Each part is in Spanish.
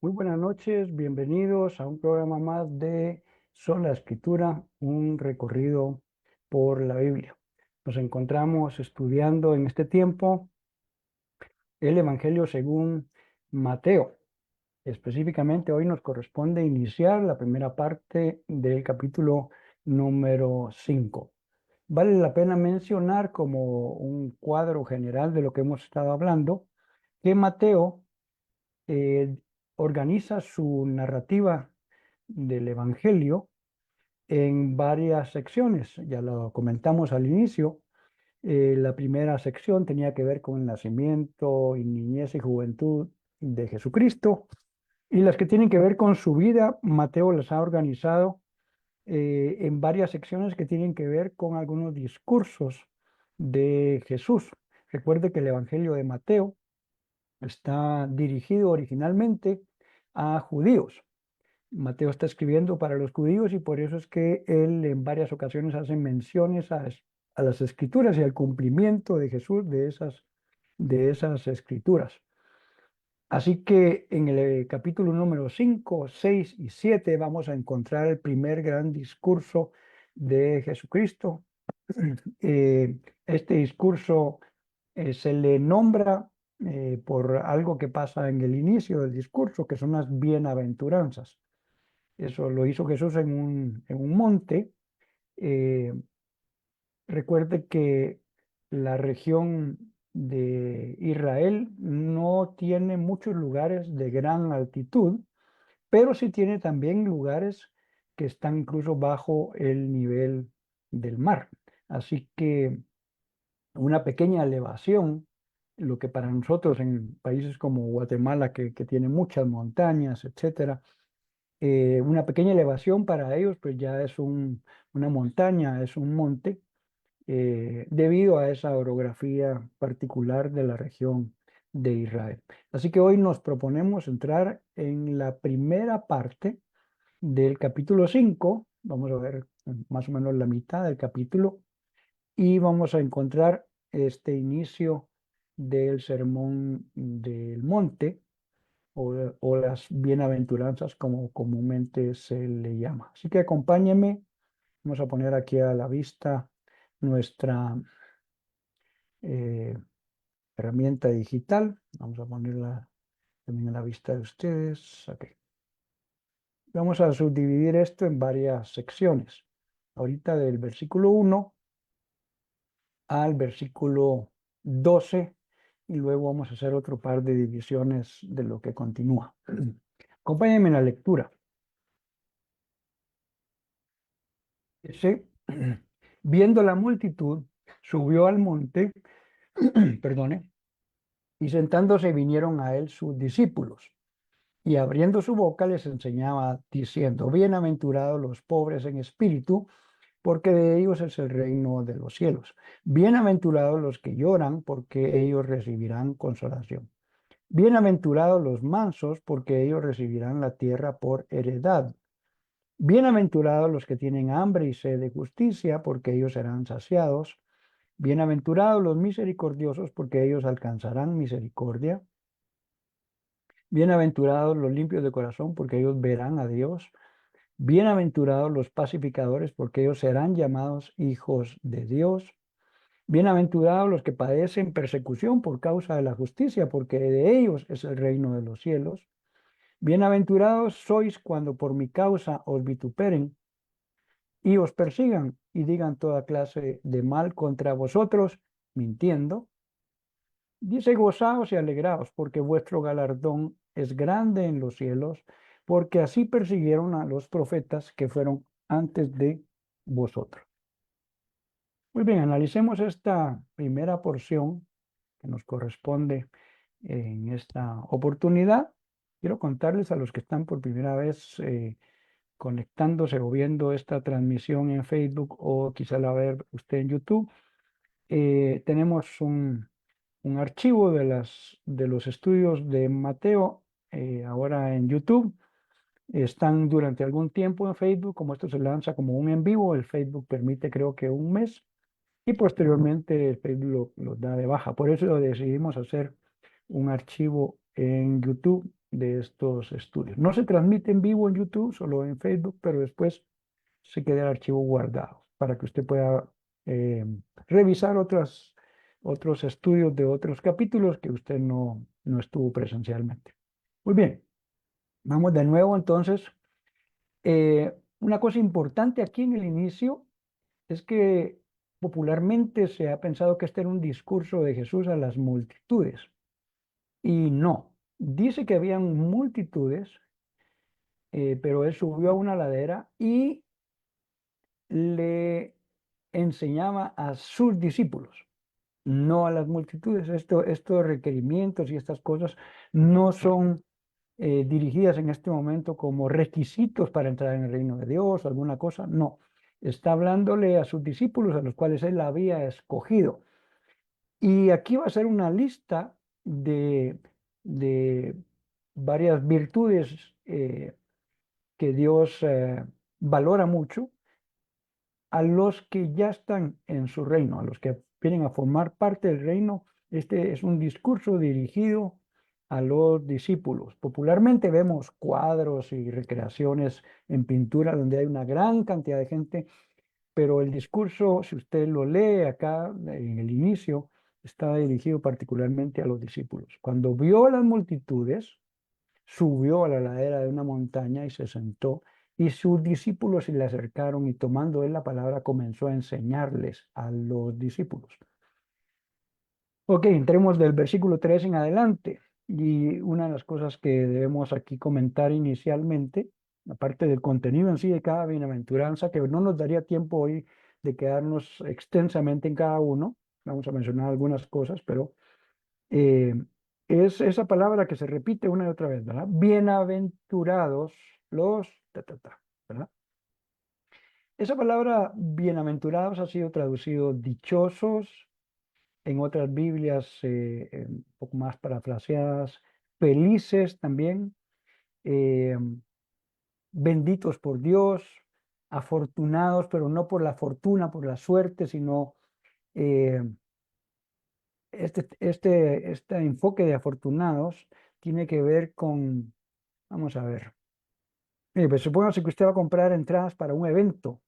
Muy buenas noches, bienvenidos a un programa más de Sola Escritura, un recorrido por la Biblia. Nos encontramos estudiando en este tiempo el Evangelio según Mateo. Específicamente hoy nos corresponde iniciar la primera parte del capítulo número 5. Vale la pena mencionar como un cuadro general de lo que hemos estado hablando, que Mateo eh, organiza su narrativa del Evangelio en varias secciones. Ya lo comentamos al inicio. La primera sección tenía que ver con el nacimiento y niñez y juventud de Jesucristo. Y las que tienen que ver con su vida, Mateo las ha organizado en varias secciones que tienen que ver con algunos discursos de Jesús. Recuerde que el Evangelio de Mateo está dirigido originalmente a judíos. Mateo está escribiendo para los judíos y por eso es que él en varias ocasiones hace menciones a las escrituras y al cumplimiento de Jesús de esas escrituras. Así que en el capítulo número 5, 6 y 7 vamos a encontrar el primer gran discurso de Jesucristo. Este discurso se le nombra por algo que pasa en el inicio del discurso, que son las bienaventuranzas. Eso lo hizo Jesús en un monte. Eh, Recuerde que la región de Israel no tiene muchos lugares de gran altitud, pero sí tiene también lugares que están incluso bajo el nivel del mar. Así que una pequeña elevación, lo que para nosotros en países como Guatemala, que tiene muchas montañas, etcétera, una pequeña elevación para ellos, pues ya es una montaña, es un monte, debido a esa orografía particular de la región de Israel. Así que hoy nos proponemos entrar en la primera parte del capítulo 5. Vamos a ver más o menos la mitad del capítulo y vamos a encontrar este inicio del sermón del monte o las bienaventuranzas como comúnmente se le llama. Así que acompáñenme, vamos a poner aquí a la vista nuestra eh, herramienta digital. Vamos a ponerla también a la vista de ustedes. Okay. Vamos a subdividir esto en varias secciones. Ahorita del versículo 1 al versículo 12 y luego vamos a hacer otro par de divisiones de lo que continúa. Acompáñenme en la lectura. Dice, viendo la multitud, subió al monte, perdone, y sentándose vinieron a él sus discípulos. Y abriendo su boca les enseñaba diciendo, bienaventurados los pobres en espíritu, porque de ellos es el reino de los cielos. Bienaventurados los que lloran, porque ellos recibirán consolación. Bienaventurados los mansos, porque ellos recibirán la tierra por heredad. Bienaventurados los que tienen hambre y sed de justicia, porque ellos serán saciados. Bienaventurados los misericordiosos, porque ellos alcanzarán misericordia. Bienaventurados los limpios de corazón, porque ellos verán a Dios. Bienaventurados los pacificadores, porque ellos serán llamados hijos de Dios. Bienaventurados los que padecen persecución por causa de la justicia, porque de ellos es el reino de los cielos. Bienaventurados sois cuando por mi causa os vituperen y os persigan y digan toda clase de mal contra vosotros, mintiendo. Dice, gozaos y alegraos, porque vuestro galardón es grande en los cielos, porque así persiguieron a los profetas que fueron antes de vosotros. Muy bien, analicemos esta primera porción que nos corresponde en esta oportunidad. Quiero contarles a los que están por primera vez conectándose o viendo esta transmisión en Facebook o quizá la va a ver usted en YouTube. Tenemos un archivo de los estudios de Mateo ahora en YouTube. Están durante algún tiempo en Facebook, como esto se lanza como un en vivo, el Facebook permite creo que un mes y posteriormente el Facebook lo da de baja. Por eso decidimos hacer un archivo en YouTube de estos estudios. No se transmite en vivo en YouTube, solo en Facebook, pero después se queda el archivo guardado para que usted pueda eh, revisar otros estudios de otros capítulos que usted no estuvo presencialmente. Muy bien, vamos de nuevo entonces. Una cosa importante aquí en el inicio es que popularmente se ha pensado que este era un discurso de Jesús a las multitudes. Y no, dice que habían multitudes, pero él subió a una ladera y le enseñaba a sus discípulos, no a las multitudes. Estos requerimientos y estas cosas no son dirigidas en este momento como requisitos para entrar en el reino de Dios o alguna cosa, no. Está hablándole a sus discípulos a los cuales él había escogido. Y aquí va a ser una lista de varias virtudes que Dios valora mucho a los que ya están en su reino, a los que vienen a formar parte del reino. Este es un discurso dirigido a los discípulos. Popularmente vemos cuadros y recreaciones en pintura donde hay una gran cantidad de gente, pero el discurso, si usted lo lee acá en el inicio, está dirigido particularmente a los discípulos. Cuando vio a las multitudes, subió a la ladera de una montaña y se sentó, y sus discípulos se le acercaron y tomando él la palabra comenzó a enseñarles a los discípulos. Ok, entremos del versículo 3 en adelante. Y una de las cosas que debemos aquí comentar inicialmente, aparte del contenido en sí de cada bienaventuranza, que no nos daría tiempo hoy de quedarnos extensamente en cada uno, vamos a mencionar algunas cosas, pero eh, es esa palabra que se repite una y otra vez, ¿verdad? Bienaventurados los, ¿verdad? Esa palabra bienaventurados ha sido traducido dichosos, en otras Biblias un poco más parafraseadas, felices también, eh, benditos por Dios, afortunados, pero no por la fortuna, por la suerte, sino eh, este enfoque de afortunados tiene que ver con, vamos a ver, pues supóngase que usted va a comprar entradas para un evento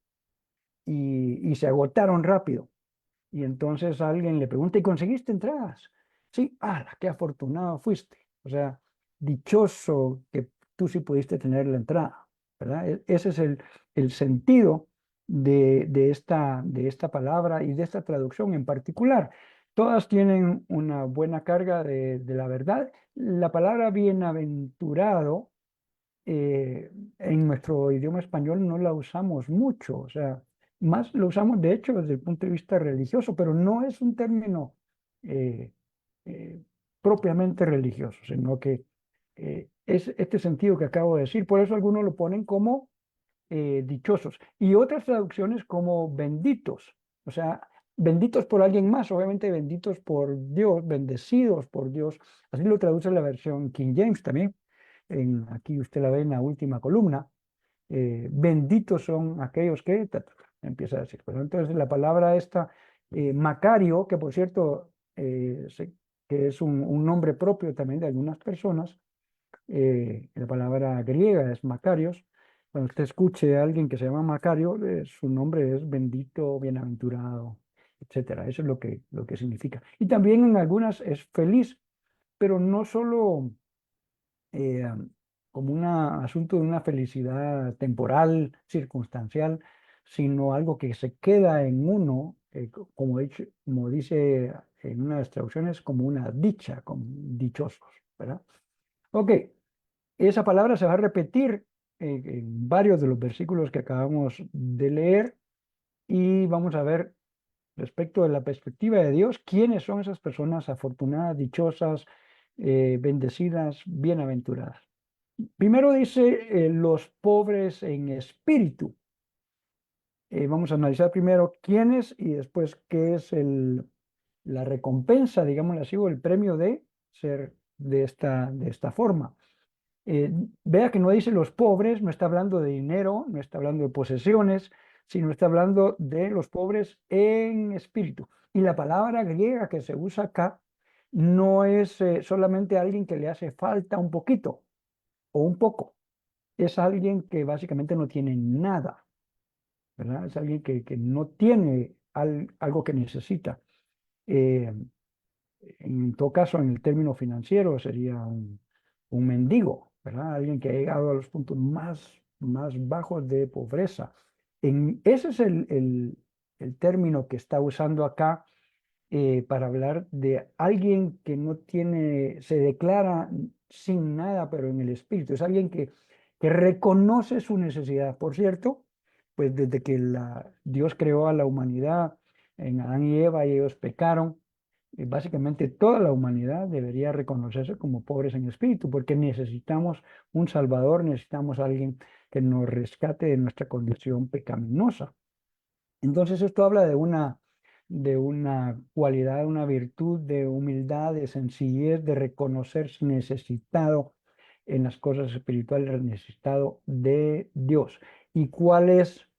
y se agotaron rápido. Y entonces alguien le pregunta, ¿y conseguiste entradas? Sí, qué afortunado fuiste. O sea, dichoso que tú sí pudiste tener la entrada, ¿verdad? Ese es el sentido de esta palabra y de esta traducción en particular. Todas tienen una buena carga de la verdad. La palabra bienaventurado en nuestro idioma español no la usamos mucho, o sea, más lo usamos de hecho desde el punto de vista religioso, pero no es un término eh, eh, propiamente religioso, sino que es este sentido que acabo de decir. Por eso algunos lo ponen como dichosos y otras traducciones como benditos, o sea, benditos por alguien más, obviamente benditos por Dios, bendecidos por Dios. Así lo traduce la versión King James también. Aquí usted la ve en la última columna. Benditos son aquellos que empieza a decir. Pero entonces la palabra esta, Macario, que por cierto, que es un nombre propio también de algunas personas, la palabra griega es Macarios. Cuando usted escuche a alguien que se llama Macario, su nombre es bendito, bienaventurado, etcétera. Eso es lo que significa. Y también en algunas es feliz, pero no solo eh, como un asunto de una felicidad temporal, circunstancial, sino algo que se queda en uno, como dice en una de las traducciones, como una dicha, como dichosos, ¿verdad? Ok, esa palabra se va a repetir en varios de los versículos que acabamos de leer y vamos a ver respecto de la perspectiva de Dios, quiénes son esas personas afortunadas, dichosas, bendecidas, bienaventuradas. Primero dice los pobres en espíritu. Vamos a analizar primero quiénes y después qué es la recompensa, digámoslo así, o el premio de ser de esta forma. Vea que no dice los pobres, no está hablando de dinero, no está hablando de posesiones, sino está hablando de los pobres en espíritu. Y la palabra griega que se usa acá no es solamente alguien que le hace falta un poquito, o un poco. Es alguien que básicamente no tiene nada, ¿verdad? Es alguien que no tiene algo que necesita. Eh, en todo caso, en el término financiero sería un mendigo, ¿verdad? Alguien que ha llegado a los puntos más bajos de pobreza. Ese es el término que está usando acá para hablar de alguien que no tiene, se declara sin nada, pero en el espíritu. Es alguien que reconoce su necesidad. Por cierto, pues desde que Dios creó a la humanidad en Adán y Eva y ellos pecaron, básicamente toda la humanidad debería reconocerse como pobres en espíritu, porque necesitamos un Salvador, necesitamos a alguien que nos rescate de nuestra condición pecaminosa. Entonces esto habla de una cualidad, de una virtud, de humildad, de sencillez, de reconocerse necesitado en las cosas espirituales, necesitado de Dios. ¿Y cuál es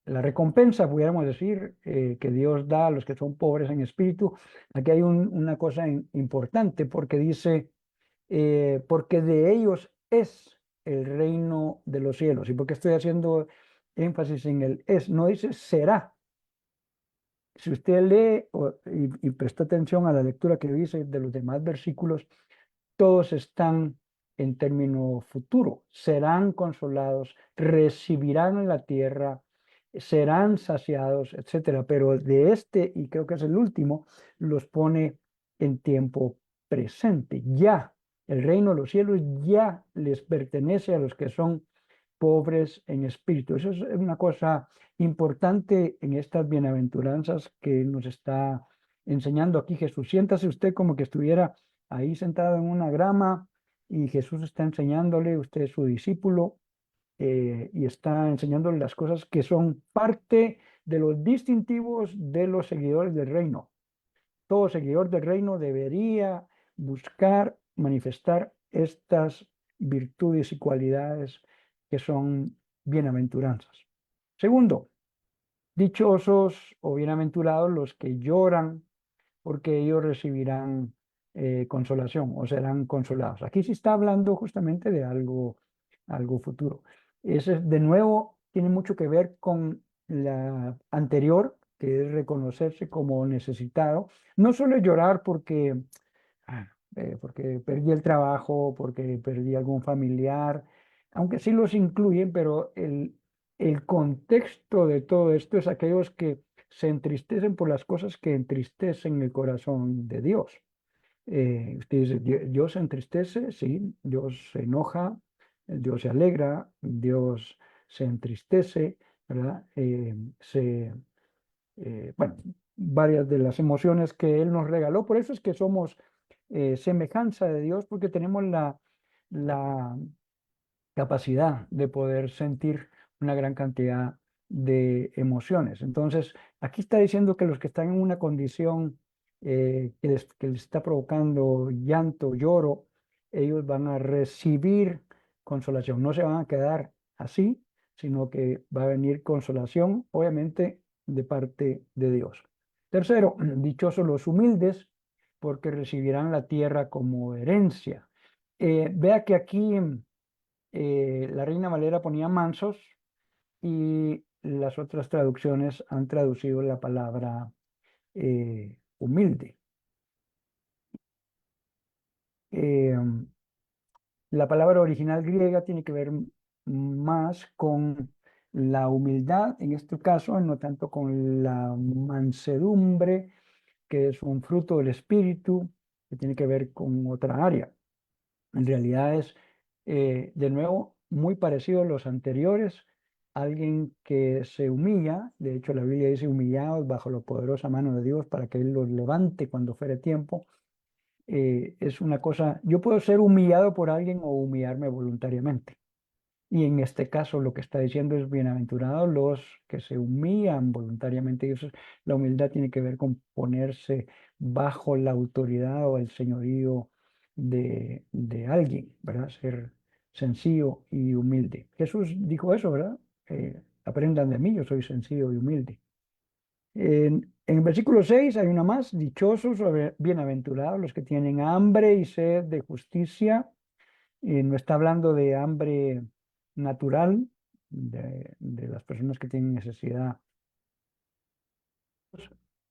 la recompensa, pudiéramos decir, que Dios da a los que son pobres en espíritu? Aquí hay una cosa importante porque dice, porque de ellos es el reino de los cielos. ¿Y por qué estoy haciendo énfasis en el es? No dice será. Si usted lee y presta atención a la lectura que dice de los demás versículos, todos están en término futuro. Serán consolados, recibirán en la tierra, serán saciados, etcétera. Pero de este, y creo que es el último, los pone en tiempo presente. Ya, el reino de los cielos ya les pertenece a los que son pobres en espíritu. Eso es una cosa importante en estas bienaventuranzas que nos está enseñando aquí Jesús. Siéntase usted como que estuviera ahí sentado en una grama y Jesús está enseñándole, usted es su discípulo, y está enseñándole las cosas que son parte de los distintivos de los seguidores del reino. Todo seguidor del reino debería buscar manifestar estas virtudes y cualidades que son bienaventuranzas. Segundo, dichosos o bienaventurados los que lloran, porque ellos recibirán consolación o serán consolados. Aquí se está hablando justamente de algo futuro. Ese, de nuevo, tiene mucho que ver con la anterior, que es reconocerse como necesitado. No solo llorar porque perdí el trabajo, porque perdí algún familiar, aunque sí los incluyen, pero el contexto de todo esto es aquellos que se entristecen por las cosas que entristecen el corazón de Dios. Usted dice, Dios se entristece, sí, Dios se enoja, Dios se alegra, Dios se entristece, ¿verdad? Bueno, varias de las emociones que Él nos regaló. Por eso es que somos semejanza de Dios, porque tenemos la capacidad de poder sentir una gran cantidad de emociones. Entonces, aquí está diciendo que los que están en una condición que les está provocando llanto, lloro, ellos van a recibir consolación. No se van a quedar así, sino que va a venir consolación, obviamente, de parte de Dios. Tercero, dichosos los humildes, porque recibirán la tierra como herencia. Vea que aquí la Reina Valera ponía mansos y las otras traducciones han traducido la palabra humilde. Eh, la palabra original griega tiene que ver más con la humildad, en este caso, no tanto con la mansedumbre, que es un fruto del espíritu, que tiene que ver con otra área. En realidad es, de nuevo, muy parecido a los anteriores. Alguien que se humilla, de hecho la Biblia dice humillados bajo la poderosa mano de Dios para que Él los levante cuando fuere tiempo. Es una cosa, yo puedo ser humillado por alguien o humillarme voluntariamente. Y en este caso lo que está diciendo es bienaventurados los que se humillan voluntariamente. Y eso, la humildad tiene que ver con ponerse bajo la autoridad o el señorío de alguien, ¿verdad? Ser sencillo y humilde. Jesús dijo eso, ¿verdad? Aprendan de mí, yo soy sencillo y humilde. En el versículo 6 hay una más, dichosos o bienaventurados los que tienen hambre y sed de justicia, No está hablando de hambre natural, de las personas que tienen necesidad,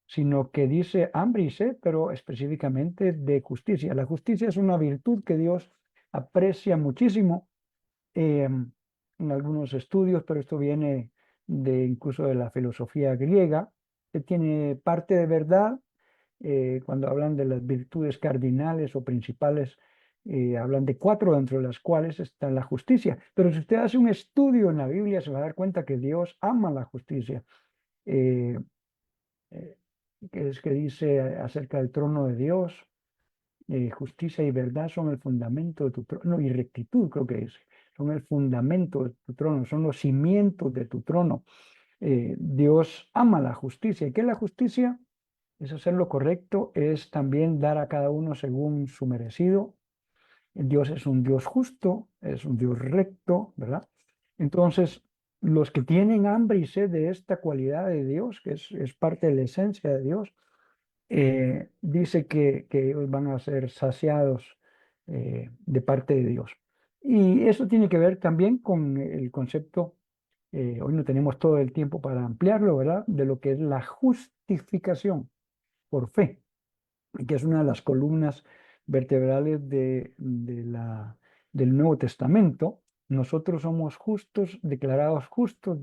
sino que dice hambre y sed, pero específicamente de justicia. La justicia es una virtud que Dios aprecia muchísimo en algunos estudios, pero esto viene de incluso de la filosofía griega, que tiene parte de verdad. Cuando hablan de las virtudes cardinales o principales, hablan de cuatro, dentro de las cuales está la justicia. Pero si usted hace un estudio en la Biblia, se va a dar cuenta que Dios ama la justicia. Eh, eh, que es que dice acerca del trono de Dios, justicia y verdad son el fundamento de tu trono, no, y rectitud creo que es, son el fundamento de tu trono, son los cimientos de tu trono. Dios ama la justicia. ¿Y qué es la justicia? Es hacer lo correcto, es también dar a cada uno según su merecido. Dios es un Dios justo, es un Dios recto, ¿verdad? Entonces, los que tienen hambre y sed de esta cualidad de Dios, que es parte de la esencia de Dios, dice que ellos van a ser saciados de parte de Dios. Y eso tiene que ver también con el concepto, hoy no tenemos todo el tiempo para ampliarlo, ¿verdad? De lo que es la justificación por fe, que es una de las columnas vertebrales del Nuevo Testamento. Nosotros somos justos, declarados justos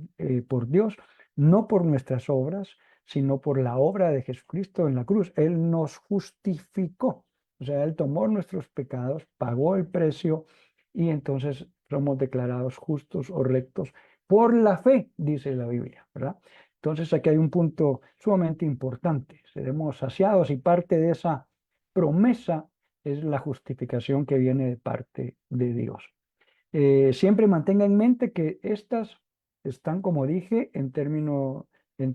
por Dios, no por nuestras obras, sino por la obra de Jesucristo en la cruz. Él nos justificó, o sea, Él tomó nuestros pecados, pagó el precio y entonces somos declarados justos o rectos por la fe, dice la Biblia, ¿verdad? Entonces aquí hay un punto sumamente importante. Seremos saciados y parte de esa promesa es la justificación que viene de parte de Dios. Siempre mantenga en mente que estas están, como dije, en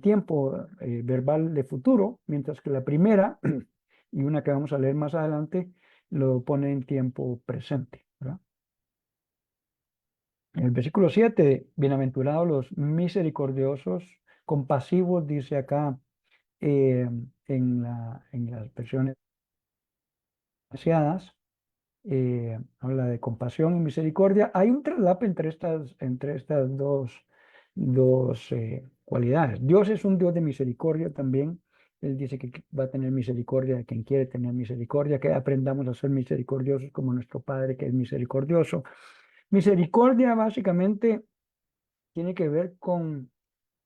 tiempo verbal de futuro, mientras que la primera, y una que vamos a leer más adelante, lo pone en tiempo presente, ¿verdad? En el versículo 7, bienaventurados los misericordiosos, compasivos, dice acá eh, en las versiones aseadas, habla de compasión y misericordia. Hay un traslape entre estas dos cualidades. Dios es un Dios de misericordia también. Él dice que va a tener misericordia de quien quiere tener misericordia, que aprendamos a ser misericordiosos como nuestro Padre que es misericordioso. Misericordia básicamente tiene que ver con,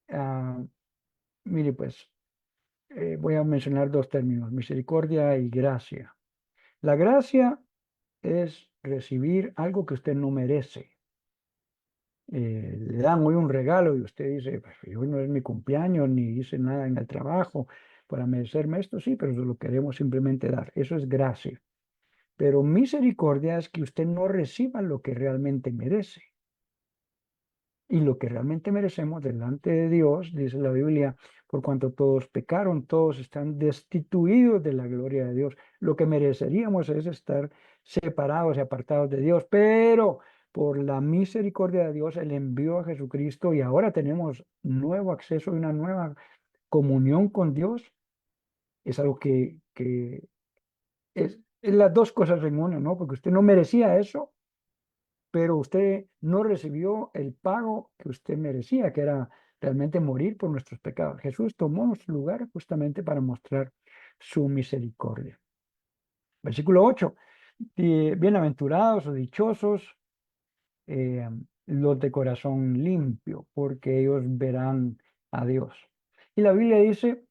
ah, mire pues, voy a mencionar dos términos, misericordia y gracia. La gracia es recibir algo que usted no merece. Le dan hoy un regalo y usted dice, pues, hoy no es mi cumpleaños, ni hice nada en el trabajo para merecerme esto, sí, pero se lo queremos simplemente dar. Eso es gracia. Pero misericordia es que usted no reciba lo que realmente merece. Y lo que realmente merecemos delante de Dios, dice la Biblia, por cuanto todos pecaron, todos están destituidos de la gloria de Dios. Lo que mereceríamos es estar separados y apartados de Dios, pero por la misericordia de Dios, Él envió a Jesucristo y ahora tenemos nuevo acceso y una nueva comunión con Dios. Es algo que es las dos cosas en una, ¿no? Porque usted no merecía eso, pero usted no recibió el pago que usted merecía, que era realmente morir por nuestros pecados. Jesús tomó nuestro lugar justamente para mostrar su misericordia. Versículo 8. Bienaventurados o dichosos eh, los de corazón limpio, porque ellos verán a Dios. Y la Biblia dice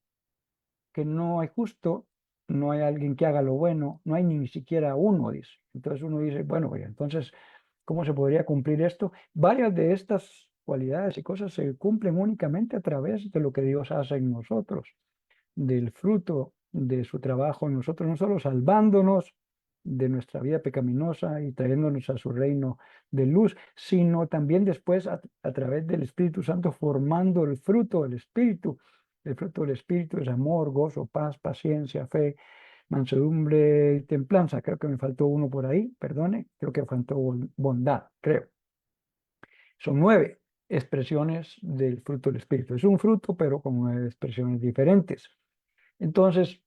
que no hay justo, no hay alguien que haga lo bueno, no hay ni siquiera uno, dice. Entonces uno dice, bueno, oye, entonces, ¿cómo se podría cumplir esto? Varias de estas cualidades y cosas se cumplen únicamente a través de lo que Dios hace en nosotros, del fruto de su trabajo en nosotros, no solo salvándonos de nuestra vida pecaminosa y trayéndonos a su reino de luz, sino también después a través del Espíritu Santo formando el fruto del Espíritu. El fruto del Espíritu es amor, gozo, paz, paciencia, fe, mansedumbre y templanza. Creo que me faltó uno por ahí, perdone, creo que faltó bondad, creo. Son 9 expresiones del fruto del Espíritu. Es un fruto, pero con 9 expresiones diferentes. Entonces,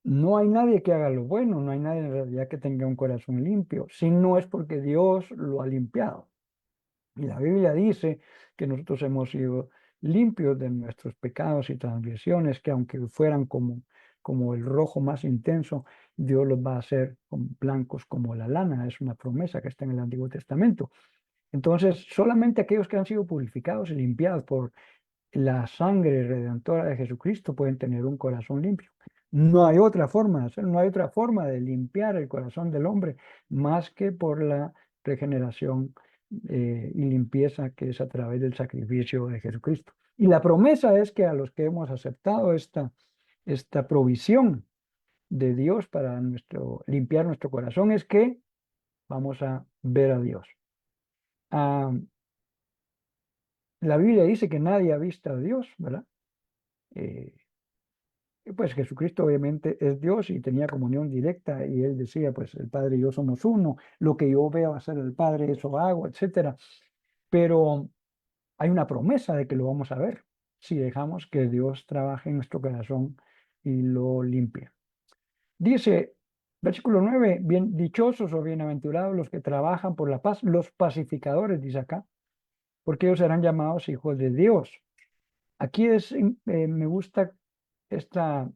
No hay nadie que haga lo bueno, no hay nadie en realidad que tenga un corazón limpio, si no es porque Dios lo ha limpiado. Y la Biblia dice que nosotros hemos sido limpios de nuestros pecados y transgresiones, que aunque fueran como el rojo más intenso, Dios los va a hacer blancos como la lana. Es una promesa que está en el Antiguo Testamento. Entonces, solamente aquellos que han sido purificados y limpiados por la sangre redentora de Jesucristo pueden tener un corazón limpio. No hay otra forma de hacerlo, no hay otra forma de limpiar el corazón del hombre más que por la regeneración y limpieza que es a través del sacrificio de Jesucristo. Y la promesa es que a los que hemos aceptado esta provisión de Dios para limpiar nuestro corazón es que vamos a ver a Dios. Ah, la Biblia dice que nadie ha visto a Dios, ¿verdad? Eh, Pues Jesucristo obviamente es Dios y tenía comunión directa y él decía, pues el Padre y yo somos uno, lo que yo veo hacer el Padre, eso hago, etcétera. Pero hay una promesa de que lo vamos a ver si dejamos que Dios trabaje en nuestro corazón y lo limpie. Dice, versículo 9, bien dichosos o bienaventurados los que trabajan por la paz, los pacificadores, dice acá, porque ellos serán llamados hijos de Dios. Aquí me gusta esta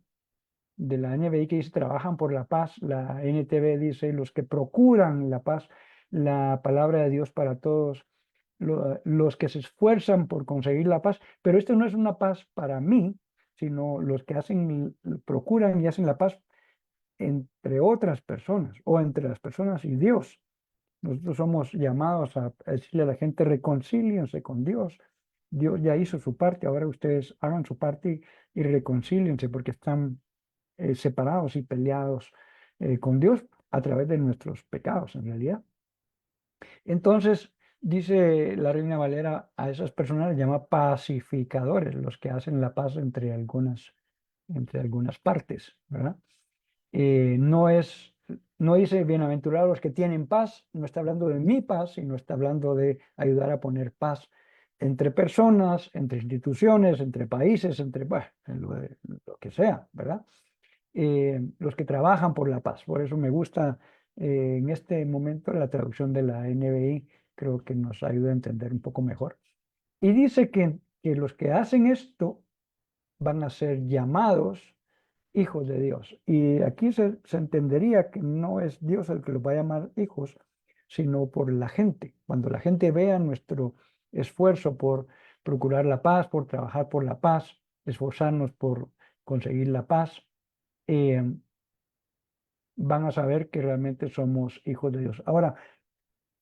de la NBI que dice trabajan por la paz, la NTV dice los que procuran la paz, la palabra de Dios para todos, los que se esfuerzan por conseguir la paz, pero esto no es una paz para mí, sino los que procuran y hacen la paz entre otras personas o entre las personas y Dios. Nosotros somos llamados a decirle a la gente, reconcíliense con Dios. Dios ya hizo su parte, ahora ustedes hagan su parte y reconcíliense porque están separados y peleados con Dios a través de nuestros pecados, en realidad. Entonces, dice la Reina Valera, a esas personas les llama pacificadores, los que hacen la paz entre algunas partes, ¿verdad? No es, no dice bienaventurados los que tienen paz, no está hablando de mi paz, sino está hablando de ayudar a poner paz entre personas, entre instituciones, entre países, bueno, en lo que sea, ¿verdad? Los que trabajan por la paz. Por eso me gusta en este momento la traducción de la NBI, creo que nos ayuda a entender un poco mejor. Y dice que los que hacen esto van a ser llamados hijos de Dios. Y aquí se entendería que no es Dios el que los va a llamar hijos, sino por la gente. Cuando la gente vea nuestro esfuerzo por procurar la paz, por trabajar por la paz, esforzarnos por conseguir la paz, eh, van a saber que realmente somos hijos de Dios. Ahora,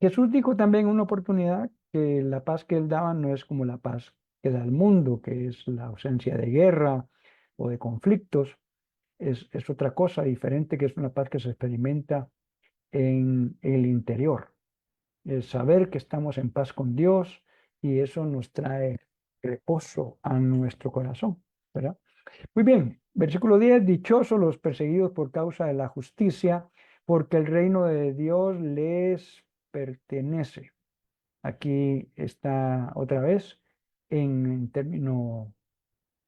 Jesús dijo también en una oportunidad que la paz que él daba no es como la paz que da el mundo, que es la ausencia de guerra o de conflictos, es otra cosa diferente, que es una paz que se experimenta en el interior. Es saber que estamos en paz con Dios y eso nos trae reposo a nuestro corazón, ¿verdad? Muy bien, versículo 10, dichosos los perseguidos por causa de la justicia, porque el reino de Dios les pertenece. Aquí está otra vez en término,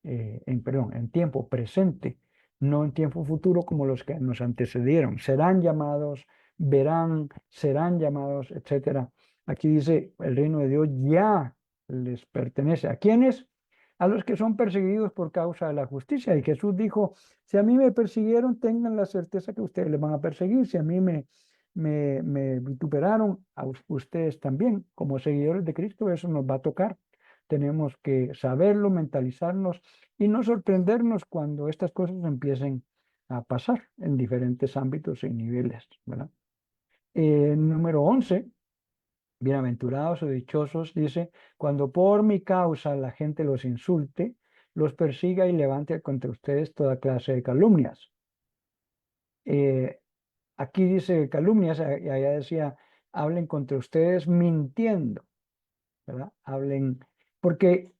perdón, en tiempo presente, no en tiempo futuro como los que nos antecedieron. Serán llamados, verán, serán llamados, etcétera. Aquí dice, el reino de Dios ya les pertenece. ¿A quiénes? A los que son perseguidos por causa de la justicia. Y Jesús dijo, si a mí me persiguieron, tengan la certeza que ustedes les van a perseguir. Si a mí me vituperaron, a ustedes también. Como seguidores de Cristo, eso nos va a tocar. Tenemos que saberlo, mentalizarnos y no sorprendernos cuando estas cosas empiecen a pasar en diferentes ámbitos y niveles, ¿verdad? Número 11, bienaventurados o dichosos, dice, cuando por mi causa la gente los insulte, los persiga y levante contra ustedes toda clase de calumnias. Eh, Aquí dice calumnias, y allá decía, hablen contra ustedes mintiendo, ¿verdad? Hablen, porque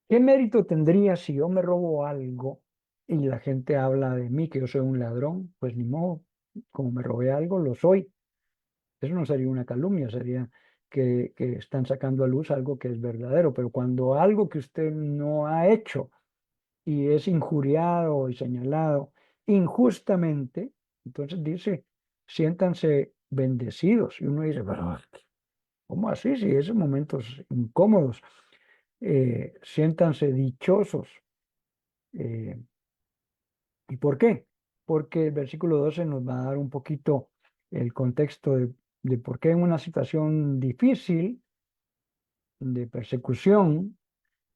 ¿qué mérito tendría si yo me robo algo y la gente habla de mí, que yo soy un ladrón? Pues ni modo, como me robé algo, lo soy. Eso no sería una calumnia, sería que están sacando a luz algo que es verdadero. Pero cuando algo que usted no ha hecho y es injuriado y señalado, injustamente, entonces dice, siéntanse bendecidos. Y uno dice, pero ¿cómo así? Si esos momentos incómodos, siéntanse dichosos. Eh, ¿Y por qué? Porque el versículo 12 nos va a dar un poquito el contexto de por qué en una situación difícil, de persecución,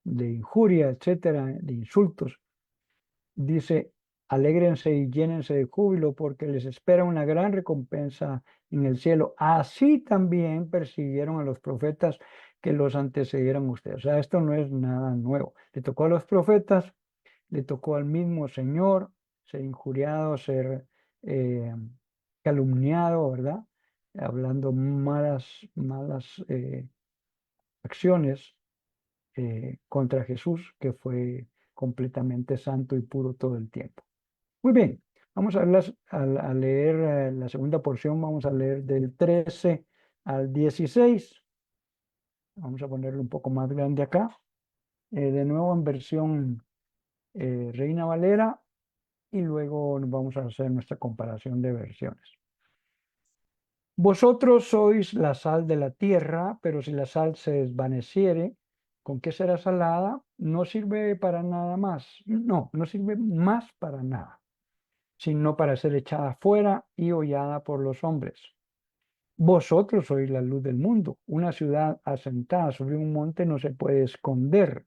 de injuria, etcétera, de insultos, dice, alégrense y llénense de júbilo porque les espera una gran recompensa en el cielo. Así también persiguieron a los profetas que los antecedieron ustedes. O sea, esto no es nada nuevo. Le tocó a los profetas, le tocó al mismo Señor ser injuriado, ser eh, calumniado, ¿verdad? Hablando malas acciones contra Jesús, que fue completamente santo y puro todo el tiempo. Muy bien, vamos a leer la segunda porción, vamos a leer del 13 al 16. Vamos a ponerlo un poco más grande acá. De nuevo en versión Reina Valera y luego nos vamos a hacer nuestra comparación de versiones. Vosotros sois la sal de la tierra, pero si la sal se desvaneciere, ¿con qué será salada? No sirve para nada más. No sirve más para nada, sino para ser echada fuera y hollada por los hombres. Vosotros sois la luz del mundo. Una ciudad asentada sobre un monte no se puede esconder,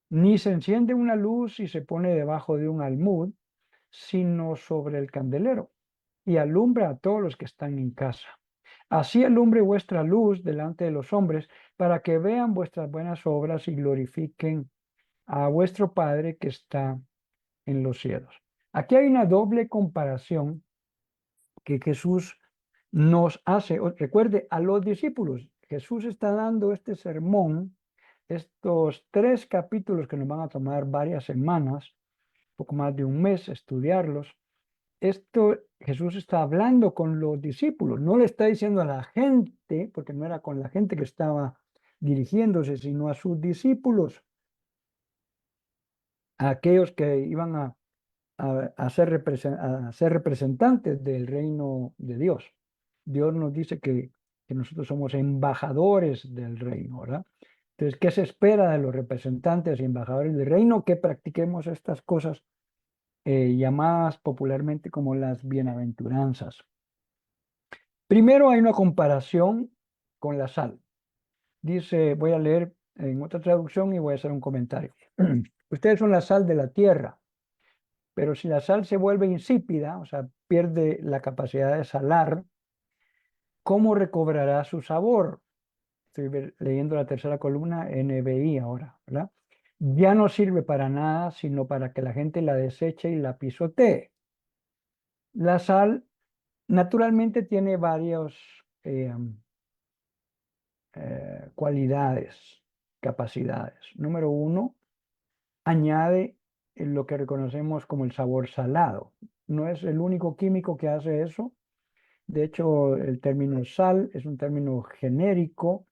ni se enciende una luz y se pone debajo de un almud, sino sobre el candelero, y alumbra a todos los que están en casa. Así alumbre vuestra luz delante de los hombres, para que vean vuestras buenas obras y glorifiquen a vuestro Padre que está en los cielos. Aquí hay una doble comparación que Jesús nos hace. Recuerde, a los discípulos, Jesús está dando este sermón, estos 3 capítulos que nos van a tomar varias semanas, poco más de un mes estudiarlos. Esto Jesús está hablando con los discípulos, no le está diciendo a la gente, porque no era con la gente que estaba dirigiéndose, sino a sus discípulos, a aquellos que iban a ser representantes del reino de Dios. Dios nos dice que nosotros somos embajadores del reino, ¿verdad? Entonces, ¿qué se espera de los representantes y embajadores del reino? Que practiquemos estas cosas llamadas popularmente como las bienaventuranzas. Primero hay una comparación con la sal. Dice, voy a leer en otra traducción y voy a hacer un comentario. Ustedes son la sal de la tierra, pero si la sal se vuelve insípida, o sea, pierde la capacidad de salar, ¿cómo recobrará su sabor? Estoy leyendo la tercera columna NBI ahora, ¿verdad? Ya no sirve para nada, sino para que la gente la deseche y la pisotee. La sal naturalmente tiene varias cualidades, capacidades. Número uno, añade lo que reconocemos como el sabor salado. No es el único químico que hace eso. De hecho, el término sal es un término genérico.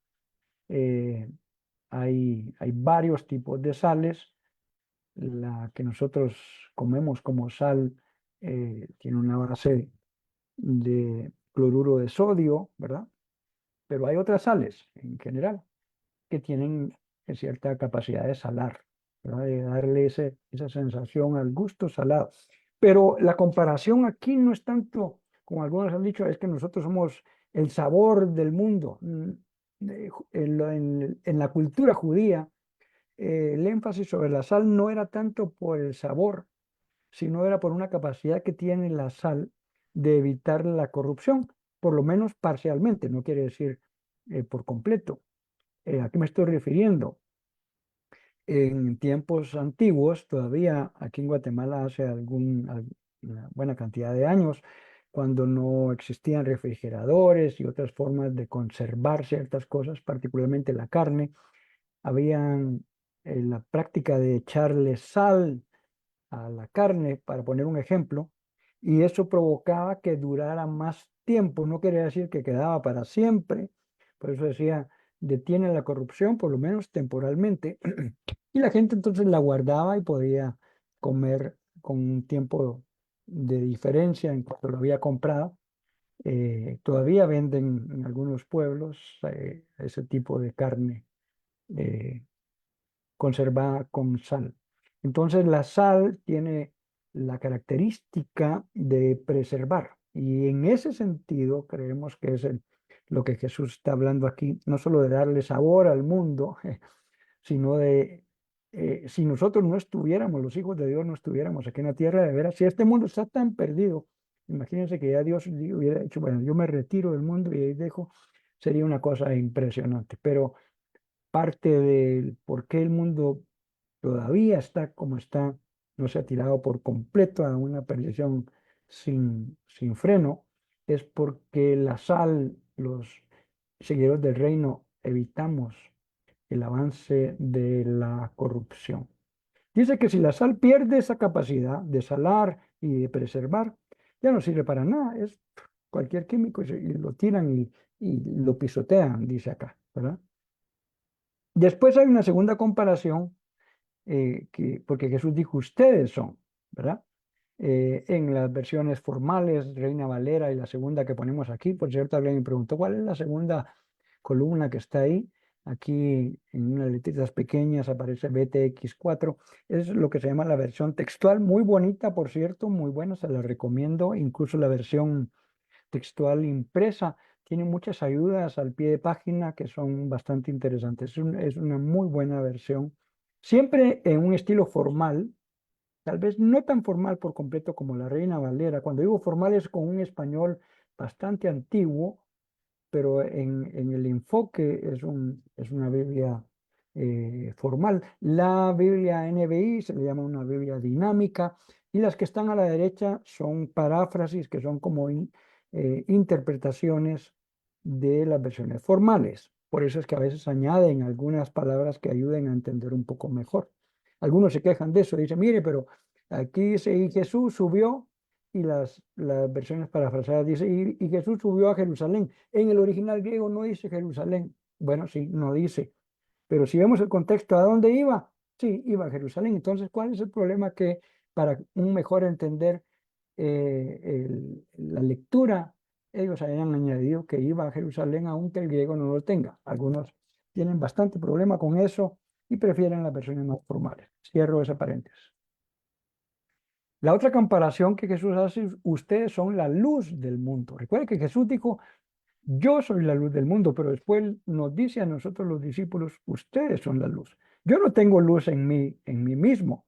eh, hay varios tipos de sales. La que nosotros comemos como sal tiene una base de cloruro de sodio, ¿verdad? Pero hay otras sales en general que tienen cierta capacidad de salar, ¿verdad? De darle esa sensación al gusto salado. Pero la comparación aquí no es tanto, como algunos han dicho, es que nosotros somos el sabor del mundo. En la cultura judía, el énfasis sobre la sal no era tanto por el sabor, sino era por una capacidad que tiene la sal de evitar la corrupción, por lo menos parcialmente, no quiere decir por completo. ¿A qué me estoy refiriendo? En tiempos antiguos, todavía aquí en Guatemala hace una buena cantidad de años, cuando no existían refrigeradores y otras formas de conservar ciertas cosas, particularmente la carne, habían la práctica de echarle sal a la carne, para poner un ejemplo, y eso provocaba que durara más tiempo. No quería decir que quedaba para siempre, por eso decía, detiene la corrupción, por lo menos temporalmente, y la gente entonces la guardaba y podía comer con un tiempo de diferencia en cuanto lo había comprado. Todavía venden en algunos pueblos ese tipo de carne eh, conservada con sal. Entonces la sal tiene la característica de preservar y en ese sentido creemos que es lo que Jesús está hablando aquí, no solo de darle sabor al mundo, sino de si nosotros no estuviéramos, los hijos de Dios no estuviéramos aquí en la tierra de veras, si este mundo está tan perdido, imagínense que ya Dios hubiera dicho, bueno, yo me retiro del mundo y ahí dejo, sería una cosa impresionante, pero parte del por qué el mundo todavía está como está, no se ha tirado por completo a una perdición sin freno, es porque la sal, los seguidores del reino, evitamos el avance de la corrupción. Dice que si la sal pierde esa capacidad de salar y de preservar, ya no sirve para nada, es cualquier químico y lo tiran y lo pisotean, dice acá, ¿verdad? Después hay una segunda comparación, porque Jesús dijo, ustedes son, ¿verdad? En las versiones formales, Reina Valera y la segunda que ponemos aquí, por cierto, alguien me preguntó, ¿cuál es la segunda columna que está ahí? Aquí en unas letritas pequeñas aparece BTX4, es lo que se llama la versión textual, muy bonita, por cierto, muy buena, se la recomiendo, incluso la versión textual impresa. Tiene muchas ayudas al pie de página que son bastante interesantes. Es una muy buena versión. Siempre en un estilo formal, tal vez no tan formal por completo como la Reina Valera. Cuando digo formal es con un español bastante antiguo, pero en el enfoque es una Biblia formal. La Biblia NBI se le llama una Biblia dinámica y las que están a la derecha son paráfrasis, que son como interpretaciones de las versiones formales. Por eso es que a veces añaden algunas palabras que ayuden a entender un poco mejor. Algunos se quejan de eso, dicen, mire, pero aquí dice, y Jesús subió, y las versiones parafraseadas dice, y Jesús subió a Jerusalén. En el original griego no dice Jerusalén. Bueno, sí, no dice. Pero si vemos el contexto, ¿a dónde iba? Sí, iba a Jerusalén. Entonces, ¿cuál es el problema? Que para un mejor entender la lectura, ellos hayan añadido que iba a Jerusalén, aunque el griego no lo tenga. Algunos tienen bastante problema con eso y prefieren las versiones más formales. Cierro ese paréntesis. La otra comparación que Jesús hace, es, ustedes son la luz del mundo. Recuerde que Jesús dijo, yo soy la luz del mundo, pero después nos dice a nosotros los discípulos, ustedes son la luz. Yo no tengo luz en mí mismo,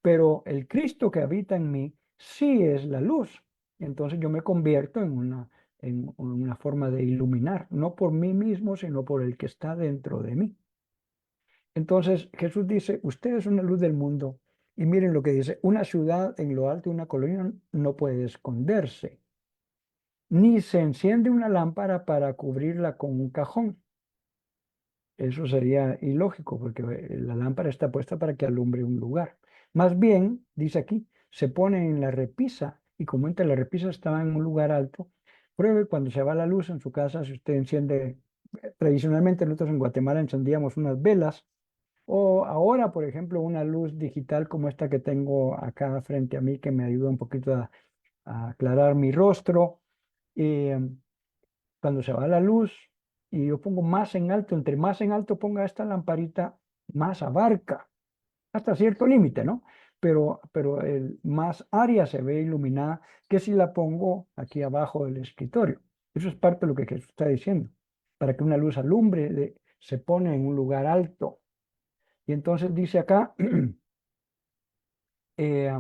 pero el Cristo que habita en mí sí es la luz. Entonces yo me convierto en una forma de iluminar, no por mí mismo, sino por el que está dentro de mí. Entonces Jesús dice, ustedes son la luz del mundo. Y miren lo que dice, una ciudad en lo alto de una colina no puede esconderse, ni se enciende una lámpara para cubrirla con un cajón. Eso sería ilógico porque la lámpara está puesta para que alumbre un lugar. Más bien, dice aquí, se pone en la repisa y como entre la repisa estaba en un lugar alto, pruebe cuando se va la luz en su casa, si usted enciende, tradicionalmente nosotros en Guatemala encendíamos unas velas o ahora, por ejemplo, una luz digital como esta que tengo acá frente a mí que me ayuda un poquito a aclarar mi rostro. Eh, Cuando se va la luz y yo pongo más en alto, entre más en alto ponga esta lamparita, más abarca hasta cierto límite, ¿no? Pero más área se ve iluminada que si la pongo aquí abajo del escritorio. Eso es parte de lo que Jesús está diciendo. Para que una luz alumbre, se pone en un lugar alto. Y entonces dice acá, eh,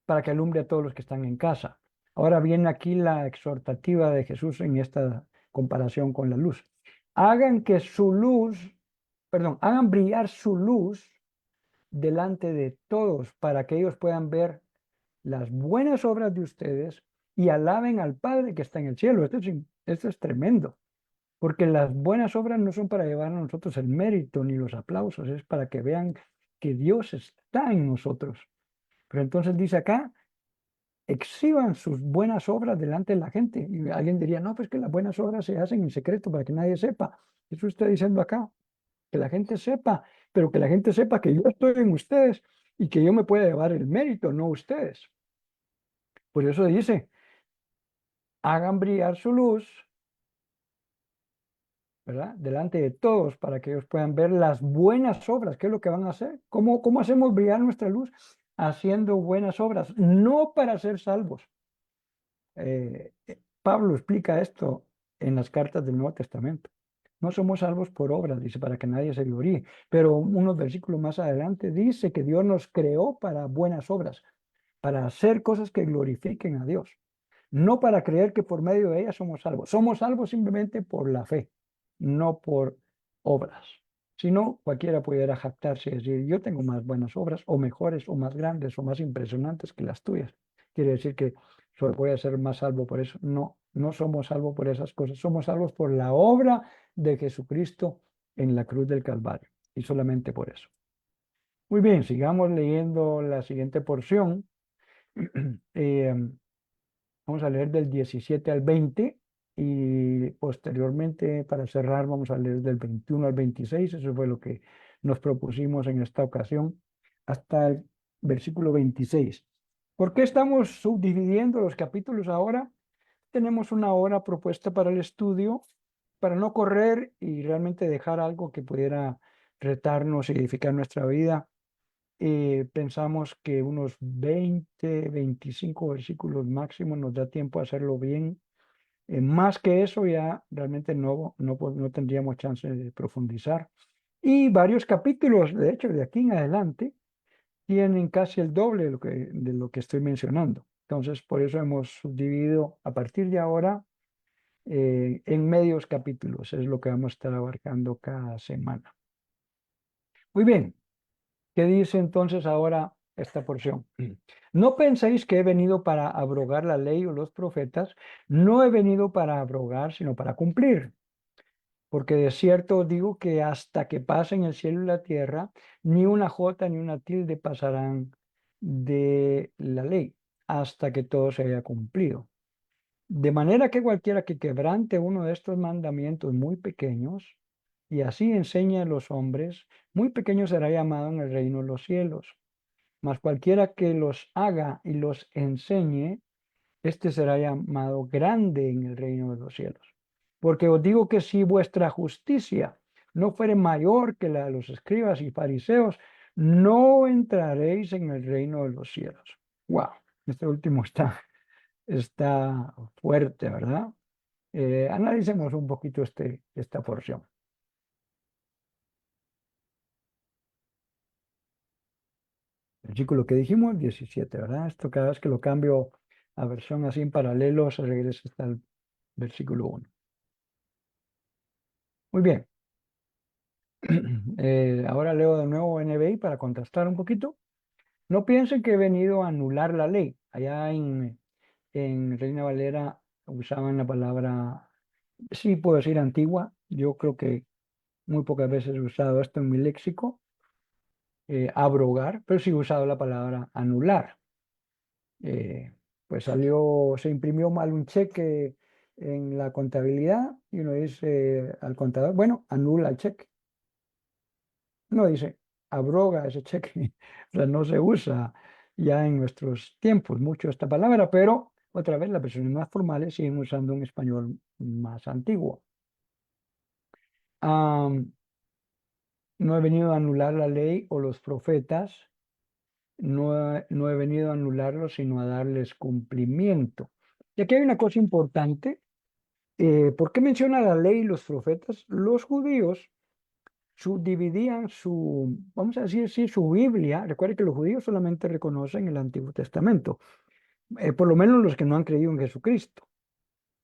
para que alumbre a todos los que están en casa. Ahora viene aquí la exhortativa de Jesús en esta comparación con la luz. Hagan que su luz, perdón, hagan brillar su luz delante de todos para que ellos puedan ver las buenas obras de ustedes y alaben al Padre que está en el cielo. Esto es tremendo, porque las buenas obras no son para llevar a nosotros el mérito ni los aplausos, es para que vean que Dios está en nosotros. Pero entonces dice acá, exhiban sus buenas obras delante de la gente. Y alguien diría, no, pues que las buenas obras se hacen en secreto para que nadie sepa. Eso está diciendo acá, que la gente sepa, pero que la gente sepa que yo estoy en ustedes y que yo me pueda llevar el mérito, no ustedes. Por eso dice, hagan brillar su luz, ¿verdad? Delante de todos para que ellos puedan ver las buenas obras. ¿Qué es lo que van a hacer? ¿Cómo hacemos brillar nuestra luz? Haciendo buenas obras, no para ser salvos. Pablo explica esto en las cartas del Nuevo Testamento. No somos salvos por obras, dice, para que nadie se gloríe. Pero unos versículos más adelante dice que Dios nos creó para buenas obras, para hacer cosas que glorifiquen a Dios. No para creer que por medio de ellas somos salvos. Somos salvos simplemente por la fe, no por obras. Si no, cualquiera pudiera jactarse y decir, yo tengo más buenas obras, o mejores, o más grandes, o más impresionantes que las tuyas. Quiere decir que voy a ser más salvo por eso. No, no somos salvos por esas cosas. Somos salvos por la obra de Jesucristo en la cruz del Calvario. Y solamente por eso. Muy bien, sigamos leyendo la siguiente porción. Vamos a leer del 17 al 20 y posteriormente, para cerrar, vamos a leer del 21 al 26. Eso fue lo que nos propusimos en esta ocasión, hasta el versículo 26. ¿Por qué estamos subdividiendo los capítulos ahora? Tenemos una hora propuesta para el estudio, para no correr y realmente dejar algo que pudiera retarnos y edificar nuestra vida. Pensamos que unos 20, 25 versículos máximo nos da tiempo a hacerlo bien. Más que eso ya realmente no tendríamos chance de profundizar. Y varios capítulos, de hecho, de aquí en adelante, tienen casi el doble de lo que estoy mencionando. Entonces, por eso hemos subdividido a partir de ahora en medios capítulos. Es lo que vamos a estar abarcando cada semana. Muy bien. ¿Qué dice entonces ahora esta porción? No penséis que he venido para abrogar la ley o los profetas. No he venido para abrogar, sino para cumplir. Porque de cierto os digo que hasta que pasen el cielo y la tierra, ni una jota ni una tilde pasarán de la ley, hasta que todo se haya cumplido. De manera que cualquiera que quebrante uno de estos mandamientos muy pequeños, y así enseñe a los hombres, muy pequeño será llamado en el reino de los cielos. Mas cualquiera que los haga y los enseñe, este será llamado grande en el reino de los cielos. Porque os digo que si vuestra justicia no fuere mayor que la de los escribas y fariseos, no entraréis en el reino de los cielos. Wow, este último está fuerte, ¿verdad? Analicemos un poquito esta porción. Versículo que dijimos, 17, ¿verdad? Esto cada vez que lo cambio a versión así en paralelo, se regresa hasta el versículo 1. Muy bien. Ahora leo de nuevo NBI para contrastar un poquito. No piensen que he venido a anular la ley. Allá en Reina Valera usaban la palabra, sí puedo decir antigua. Yo creo que muy pocas veces he usado esto en mi léxico, abrogar, pero sí he usado la palabra anular. Pues se imprimió mal un cheque en la contabilidad y uno dice al contador, bueno, anula el cheque. No dice, abroga ese cheque. O sea, no se usa ya en nuestros tiempos mucho esta palabra, pero otra vez las personas más formales siguen usando un español más antiguo. No he venido a anular la ley o los profetas, no he venido a anularlos, sino a darles cumplimiento. Y aquí hay una cosa importante. ¿Por qué menciona la ley y los profetas? Los judíos subdividían vamos a decir, sí, su Biblia. Recuerde que los judíos solamente reconocen el Antiguo Testamento, por lo menos los que no han creído en Jesucristo,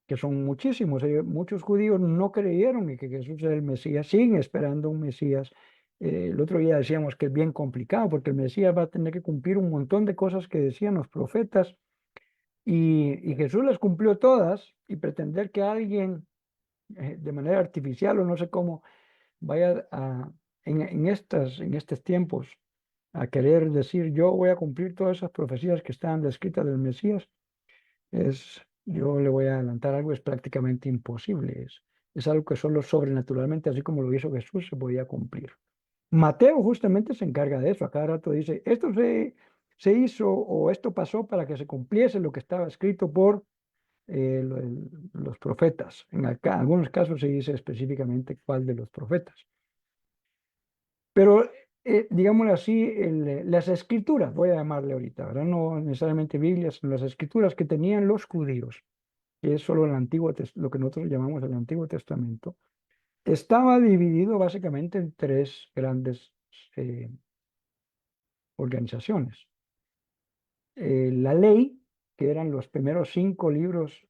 que son muchísimos. Muchos judíos no creyeron en que Jesús era el Mesías, siguen esperando un Mesías. El otro día decíamos que es bien complicado porque el Mesías va a tener que cumplir un montón de cosas que decían los profetas y Jesús las cumplió todas y pretender que alguien de manera artificial o no sé cómo vaya en estos tiempos a querer decir yo voy a cumplir todas esas profecías que están descritas del Mesías, yo le voy a adelantar algo, es prácticamente imposible. Es algo que solo sobrenaturalmente, así como lo hizo Jesús, se podía cumplir. Mateo justamente se encarga de eso. A cada rato dice, esto se hizo o esto pasó para que se cumpliese lo que estaba escrito por los profetas. En algunos casos se dice específicamente cuál de los profetas. Pero, digámoslo así, las escrituras, voy a llamarle ahorita, ¿verdad? No necesariamente Biblias, sino las escrituras que tenían los judíos, que es solo el lo que nosotros llamamos el Antiguo Testamento, estaba dividido básicamente en tres grandes eh, organizaciones. La ley, que eran los primeros 5 libros,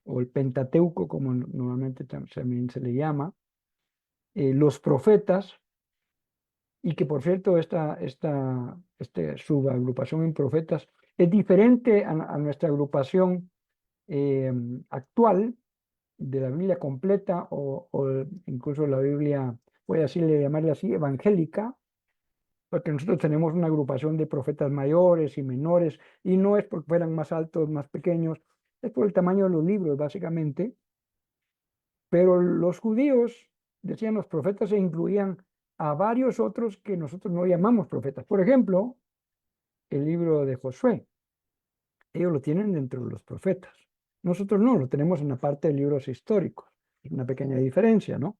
o el Pentateuco, como normalmente también se le llama, los profetas, y que por cierto, esta subagrupación en profetas es diferente a nuestra agrupación eh, actual de la Biblia completa o incluso la Biblia, voy a decirle, llamarle así, evangélica, porque nosotros tenemos una agrupación de profetas mayores y menores, y no es porque fueran más altos, más pequeños, es por el tamaño de los libros, básicamente. Pero los judíos, decían los profetas, se incluían a varios otros que nosotros no llamamos profetas. Por ejemplo, el libro de Josué, ellos lo tienen dentro de los profetas. Nosotros no, lo tenemos en la parte de libros históricos. Es una pequeña diferencia, ¿no?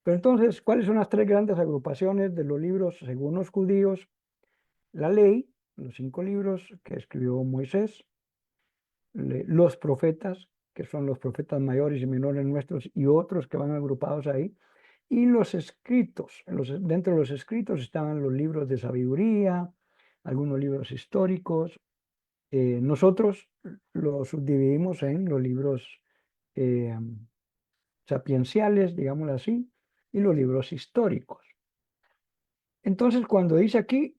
Pero entonces, ¿cuáles son las tres grandes agrupaciones de los libros según los judíos? La ley, los 5 libros que escribió Moisés, los profetas, que son los profetas mayores y menores nuestros, y otros que van agrupados ahí, y los escritos. Dentro de los escritos estaban los libros de sabiduría, algunos libros históricos. Nosotros los subdividimos en los libros eh, sapienciales, digámoslo así, y los libros históricos. Entonces, cuando dice aquí,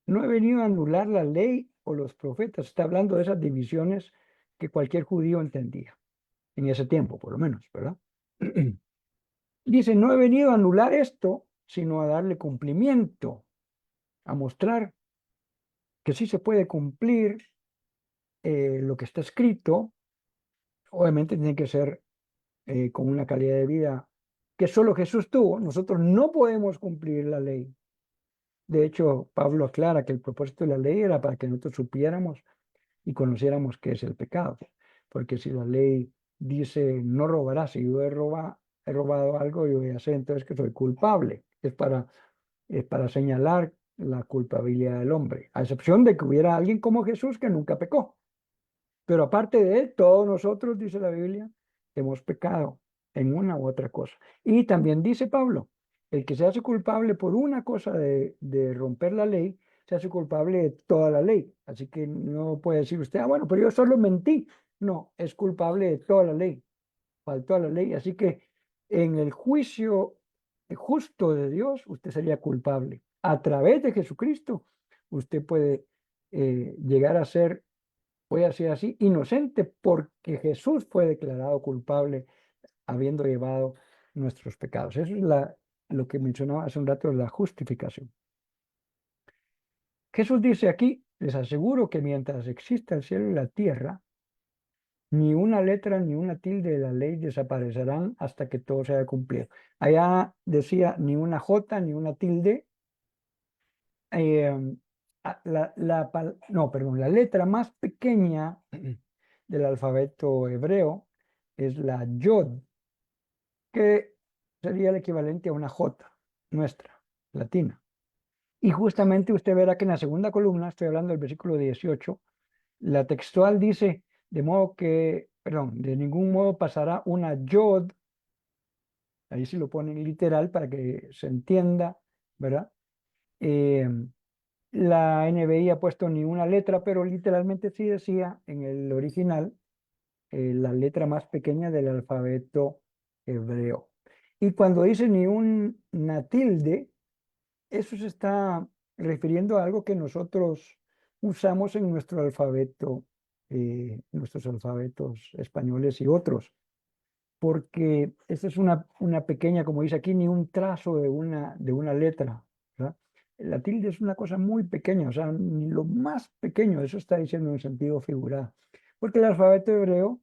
no he venido a anular la ley o los profetas, está hablando de esas divisiones que cualquier judío entendía, en ese tiempo por lo menos, ¿verdad? Dice, no he venido a anular esto, sino a darle cumplimiento, a mostrar que sí se puede cumplir lo que está escrito. Obviamente tiene que ser con una calidad de vida que solo Jesús tuvo. Nosotros no podemos cumplir la ley. De hecho, Pablo aclara que el propósito de la ley era para que nosotros supiéramos y conociéramos qué es el pecado. Porque si la ley dice no robarás, si yo he robado algo, yo voy a hacer entonces que soy culpable. Es para señalar la culpabilidad del hombre, a excepción de que hubiera alguien como Jesús que nunca pecó. Pero aparte de él, todos nosotros, dice la Biblia, hemos pecado en una u otra cosa. Y también dice Pablo, el que se hace culpable por una cosa de romper la ley, se hace culpable de toda la ley. Así que no puede decir usted, bueno, pero yo solo mentí. No, es culpable de toda la ley. Faltó a la ley. Así que en el juicio justo de Dios, usted sería culpable. A través de Jesucristo, usted puede llegar a ser, voy a decir así, inocente, porque Jesús fue declarado culpable habiendo llevado nuestros pecados. Eso es lo que mencionaba hace un rato de la justificación. Jesús dice aquí, les aseguro que mientras exista el cielo y la tierra, ni una letra ni una tilde de la ley desaparecerán hasta que todo se haya cumplido. Allá decía ni una J ni una tilde. eh, no, perdón, la letra más pequeña del alfabeto hebreo es la Yod, que sería el equivalente a una J nuestra, latina. Y justamente usted verá que en la segunda columna, estoy hablando del versículo 18, la textual dice, de modo que, perdón, de ningún modo pasará una Yod, ahí sí lo ponen literal para que se entienda, ¿verdad? Eh, La NBI ha puesto ni una letra, pero literalmente sí decía en el original la letra más pequeña del alfabeto hebreo. Y cuando dice ni una tilde, eso se está refiriendo a algo que nosotros usamos en nuestro alfabeto, nuestros alfabetos españoles y otros, porque esta es una pequeña, como dice aquí, ni un trazo de una letra, ¿verdad? La tilde es una cosa muy pequeña, o sea, ni lo más pequeño, eso está diciendo en sentido figurado, porque el alfabeto hebreo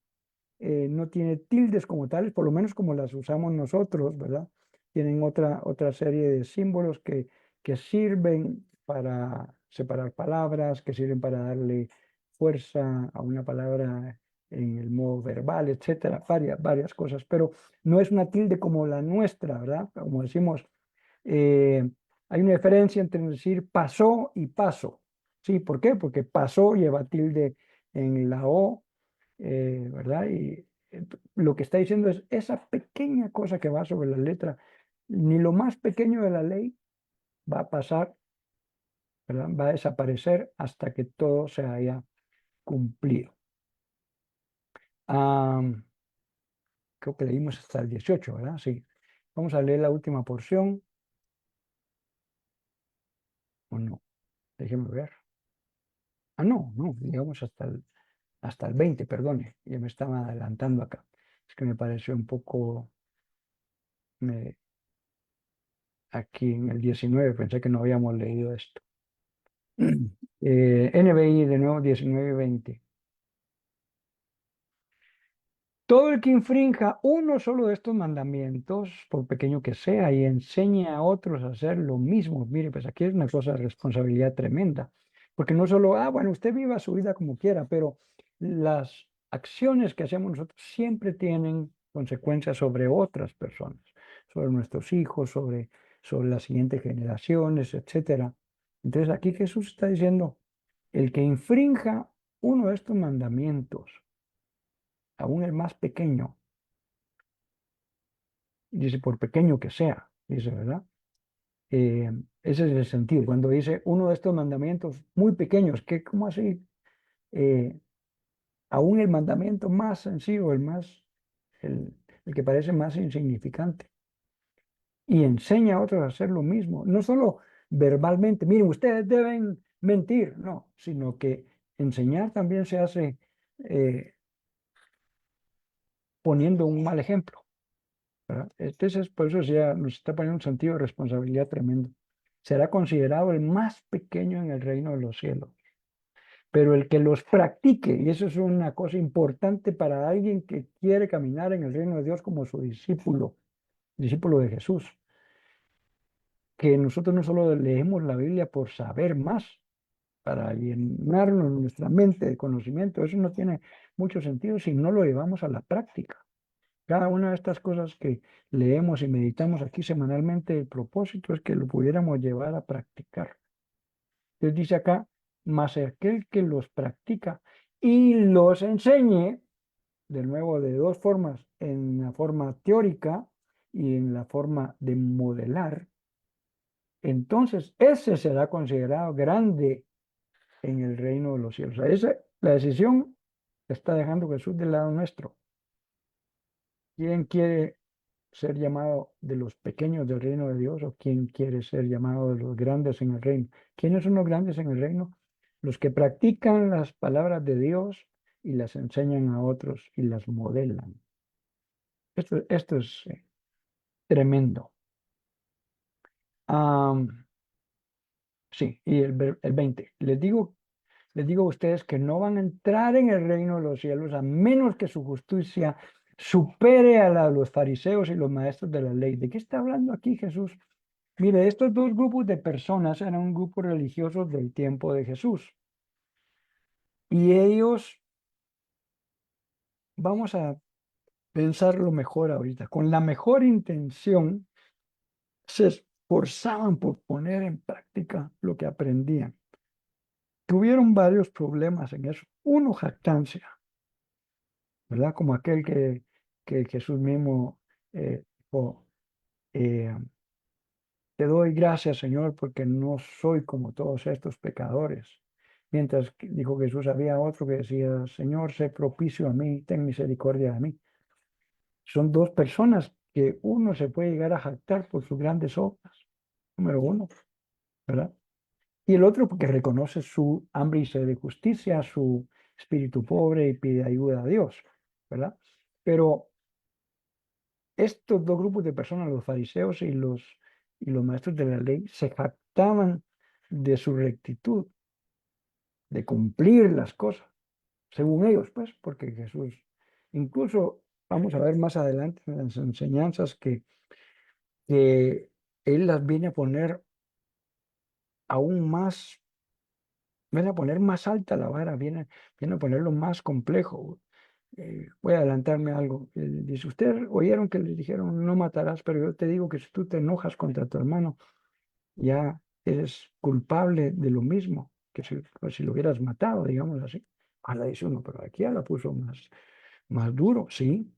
no tiene tildes como tales, por lo menos como las usamos nosotros, ¿verdad? Tienen otra serie de símbolos que sirven para separar palabras, que sirven para darle fuerza a una palabra en el modo verbal, etcétera, varias cosas, pero no es una tilde como la nuestra, ¿verdad? Como decimos, eh, hay una diferencia entre decir pasó y paso. ¿Sí? ¿Por qué? Porque pasó lleva tilde en la O, ¿verdad? Y lo que está diciendo es esa pequeña cosa que va sobre la letra, ni lo más pequeño de la ley va a pasar, ¿verdad? Va a desaparecer hasta que todo se haya cumplido. Creo que leímos hasta el 18, ¿verdad? Sí. Vamos a leer la última porción. ¿O no? Déjeme ver. No, llegamos hasta el 20, perdone. Ya me estaba adelantando acá. Es que me pareció un poco, me- aquí en el 19, pensé que no habíamos leído esto. NBI de nuevo 19 y 20. Todo el que infrinja uno solo de estos mandamientos, por pequeño que sea, y enseñe a otros a hacer lo mismo, mire, pues aquí es una cosa de responsabilidad tremenda, porque no solo, bueno, usted viva su vida como quiera, pero las acciones que hacemos nosotros siempre tienen consecuencias sobre otras personas, sobre nuestros hijos, sobre las siguientes generaciones, etcétera. Entonces aquí Jesús está diciendo, el que infrinja uno de estos mandamientos, aún el más pequeño, dice por pequeño que sea, dice, ¿verdad? Eh, Ese es el sentido. Cuando dice uno de estos mandamientos muy pequeños, que como así, Eh, aún el mandamiento más sencillo, el, el que parece más insignificante, y enseña a otros a hacer lo mismo, no solo verbalmente, miren, ustedes deben mentir, no, sino que enseñar también se hace eh, poniendo un mal ejemplo. ¿Verdad? Entonces, por eso ya nos está poniendo un sentido de responsabilidad tremendo. Será considerado el más pequeño en el reino de los cielos. Pero el que los practique, y eso es una cosa importante para alguien que quiere caminar en el reino de Dios como su discípulo de Jesús, que nosotros no solo leemos la Biblia por saber más, para llenarnos nuestra mente de conocimiento, eso no tiene mucho sentido si no lo llevamos a la práctica. Cada una de estas cosas que leemos y meditamos aquí semanalmente, el propósito es que lo pudiéramos llevar a practicar. Entonces dice acá, mas aquel que los practica y los enseñe, de nuevo de dos formas, en la forma teórica y en la forma de modelar, entonces ese será considerado grande en el reino de los cielos. O sea, la decisión la está dejando Jesús del lado nuestro. ¿Quién quiere ser llamado de los pequeños del reino de Dios o quién quiere ser llamado de los grandes en el reino? ¿Quiénes son los grandes en el reino? Los que practican las palabras de Dios y las enseñan a otros y las modelan. Esto es tremendo. Sí, y el 20. Les digo a ustedes que no van a entrar en el reino de los cielos a menos que su justicia supere a la de los fariseos y los maestros de la ley. ¿De qué está hablando aquí Jesús? Mire, estos dos grupos de personas eran un grupo religioso del tiempo de Jesús. Y ellos, vamos a pensarlo mejor ahorita, con la mejor intención, se esforzaban por poner en práctica lo que aprendían. Tuvieron varios problemas en eso. Uno, jactancia, ¿verdad? Como aquel que Jesús mismo dijo, eh, te doy gracias, Señor, porque no soy como todos estos pecadores. Mientras que, dijo Jesús, había otro que decía, Señor, sé propicio a mí, ten misericordia de mí. Son dos personas que uno se puede llegar a jactar por sus grandes obras, número uno, ¿verdad? Y el otro porque reconoce su hambre y sed de justicia, su espíritu pobre y pide ayuda a Dios, ¿verdad? Pero estos dos grupos de personas, los fariseos y los maestros de la ley, se jactaban de su rectitud, de cumplir las cosas, según ellos, pues, porque Jesús, incluso vamos a ver más adelante en las enseñanzas que Él las viene a poner aún más, Vienen a poner más alta la vara, vienen a ponerlo más complejo. Voy a adelantarme a algo. Dice, ustedes oyeron que les dijeron no matarás, pero yo te digo que si tú te enojas contra tu hermano, ya eres culpable de lo mismo que si, pues, si lo hubieras matado, digamos así. La dice uno, pero aquí ya la puso más duro, sí,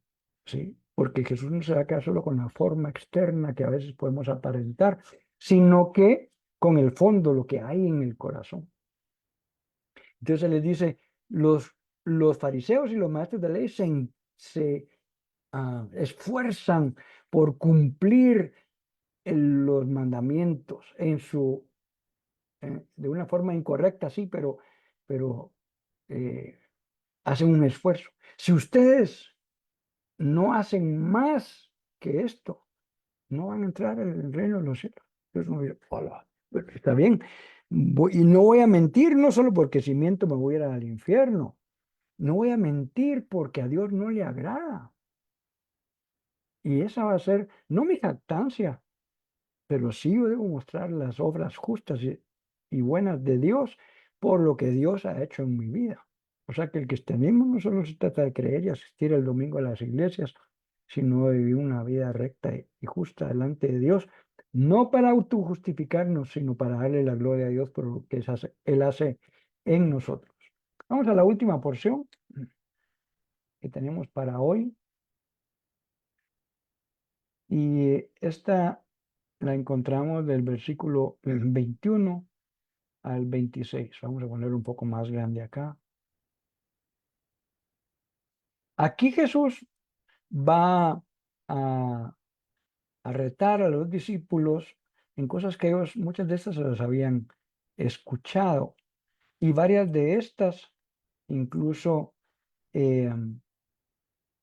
sí, porque Jesús no se va a quedar solo con la forma externa que a veces podemos aparentar, sino que con el fondo, lo que hay en el corazón. Entonces se les dice, los fariseos y los maestros de ley se esfuerzan por cumplir los mandamientos de una forma incorrecta, sí, pero eh, hacen un esfuerzo. Si ustedes no hacen más que esto, no van a entrar en el reino de los cielos. Entonces uno dice, hola, bueno, está bien. Y no voy a mentir, no solo porque si miento me voy a ir al infierno. No voy a mentir porque a Dios no le agrada. Y esa va a ser, no mi jactancia, pero sí yo debo mostrar las obras justas y buenas de Dios por lo que Dios ha hecho en mi vida. O sea que el cristianismo no solo se trata de creer y asistir el domingo a las iglesias, sino de vivir una vida recta y justa delante de Dios, no para autojustificarnos, sino para darle la gloria a Dios por lo que Él hace en nosotros. Vamos a la última porción que tenemos para hoy. Y esta la encontramos del versículo 21 al 26. Vamos a poner un poco más grande acá. Aquí Jesús va a, a retar a los discípulos en cosas que ellos, muchas de estas se las habían escuchado. Y varias de estas incluso eh,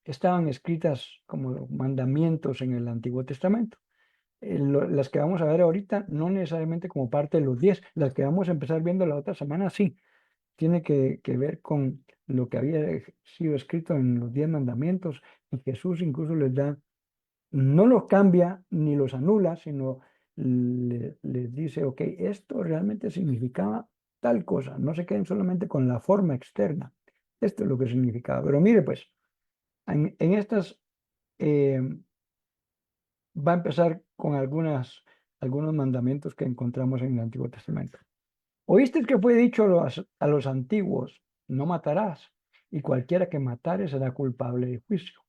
estaban escritas como mandamientos en el Antiguo Testamento. Las que vamos a ver ahorita, no necesariamente como parte de los 10, las que vamos a empezar viendo la otra semana, sí, tiene que ver con lo que había sido escrito en los 10 mandamientos y Jesús incluso les da, no los cambia ni los anula, sino les dice, ok, esto realmente significaba tal cosa, no se queden solamente con la forma externa, esto es lo que significaba. Pero mire pues, en estas... eh, va a empezar con algunos mandamientos que encontramos en el Antiguo Testamento. Oíste que fue dicho a los antiguos, no matarás, y cualquiera que matare será culpable de juicio.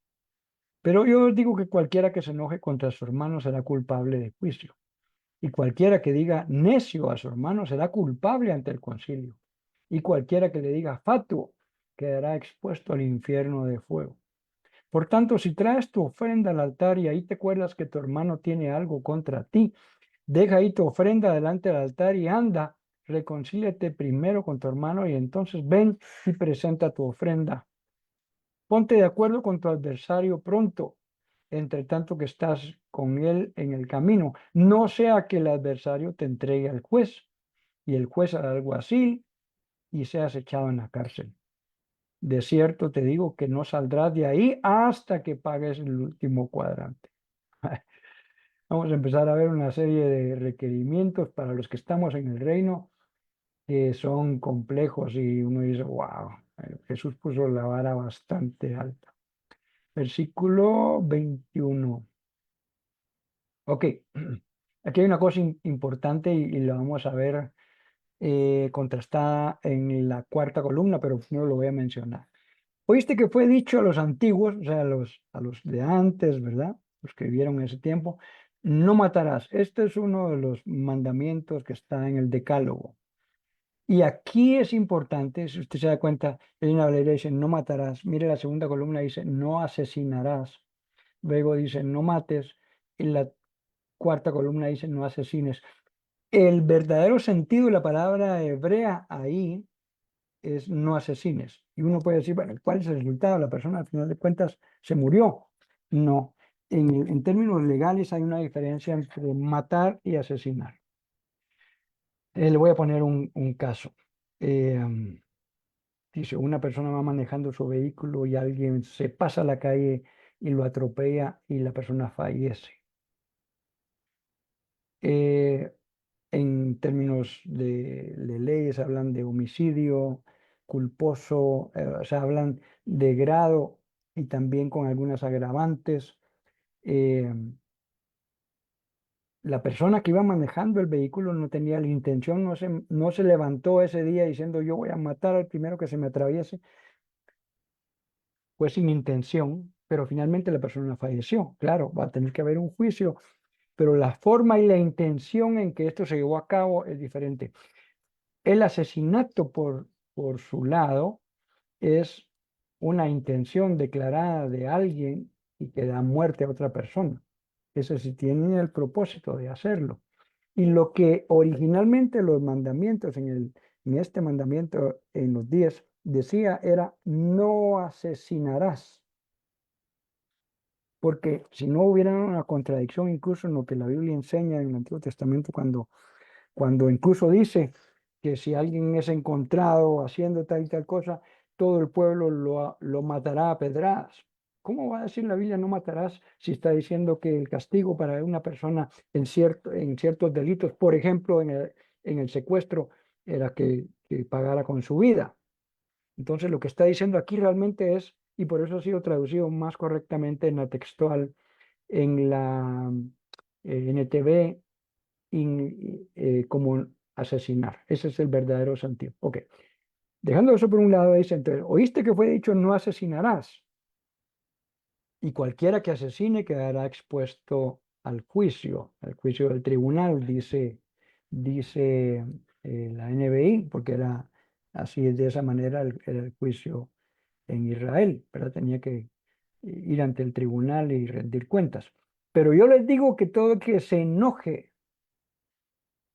Pero yo os digo que cualquiera que se enoje contra su hermano será culpable de juicio, y cualquiera que diga necio a su hermano será culpable ante el concilio, y cualquiera que le diga fatuo quedará expuesto al infierno de fuego. Por tanto, si traes tu ofrenda al altar y ahí te acuerdas que tu hermano tiene algo contra ti, deja ahí tu ofrenda delante del altar y anda, reconcíliate primero con tu hermano y entonces ven y presenta tu ofrenda. Ponte de acuerdo con tu adversario pronto, entre tanto que estás con él en el camino. No sea que el adversario te entregue al juez y el juez al alguacil y seas echado en la cárcel. De cierto te digo que no saldrás de ahí hasta que pagues el último cuadrante. Vamos a empezar a ver una serie de requerimientos para los que estamos en el reino que son complejos y uno dice, wow, Jesús puso la vara bastante alta. Versículo 21. Ok, aquí hay una cosa importante y la vamos a ver contrastada en la cuarta columna, pero no lo voy a mencionar. Oíste que fue dicho a los antiguos, o sea, a los de antes, ¿verdad? Los que vivieron en ese tiempo, no matarás. Este es uno de los mandamientos que está en el Decálogo. Y aquí es importante, si usted se da cuenta, en la Valera dice, no matarás. Mire, la segunda columna dice, no asesinarás. Luego dice, no mates. Y la cuarta columna dice, no asesines. El verdadero sentido de la palabra hebrea ahí es no asesines. Y uno puede decir, bueno, ¿cuál es el resultado? La persona al final de cuentas se murió. No. En términos legales hay una diferencia entre matar y asesinar. Le voy a poner un caso. Eh, Dice, una persona va manejando su vehículo y alguien se pasa a la calle y lo atropella y la persona fallece. En en términos de leyes, hablan de homicidio culposo, o sea, hablan de grado y también con algunas agravantes. Eh, la persona que iba manejando el vehículo no tenía la intención, no se levantó ese día diciendo yo voy a matar al primero que se me atraviese, fue sin intención, pero finalmente la persona falleció. Claro, va a tener que haber un juicio, pero la forma y la intención en que esto se llevó a cabo es diferente. El asesinato por su lado es una intención declarada de alguien y que da muerte a otra persona. Ese sí tiene el propósito de hacerlo. Y lo que originalmente los mandamientos en este mandamiento en los 10 decía era no asesinarás. Porque si no hubiera una contradicción incluso en lo que la Biblia enseña en el Antiguo Testamento cuando incluso dice que si alguien es encontrado haciendo tal y tal cosa, todo el pueblo lo matará a pedradas. ¿Cómo va a decir la Biblia no matarás si está diciendo que el castigo para una persona en ciertos delitos, por ejemplo, en el secuestro, era que pagara con su vida? Entonces, lo que está diciendo aquí realmente es, y por eso ha sido traducido más correctamente en la textual, en la NTV, como asesinar. Ese es el verdadero sentido. Ok. Dejando eso por un lado, dice, entonces, oíste que fue dicho no asesinarás, y cualquiera que asesine quedará expuesto al juicio del tribunal, dice la NBI, porque era así, de esa manera era el juicio en Israel, ¿verdad? Tenía que ir ante el tribunal y rendir cuentas. Pero yo les digo que todo el que se enoje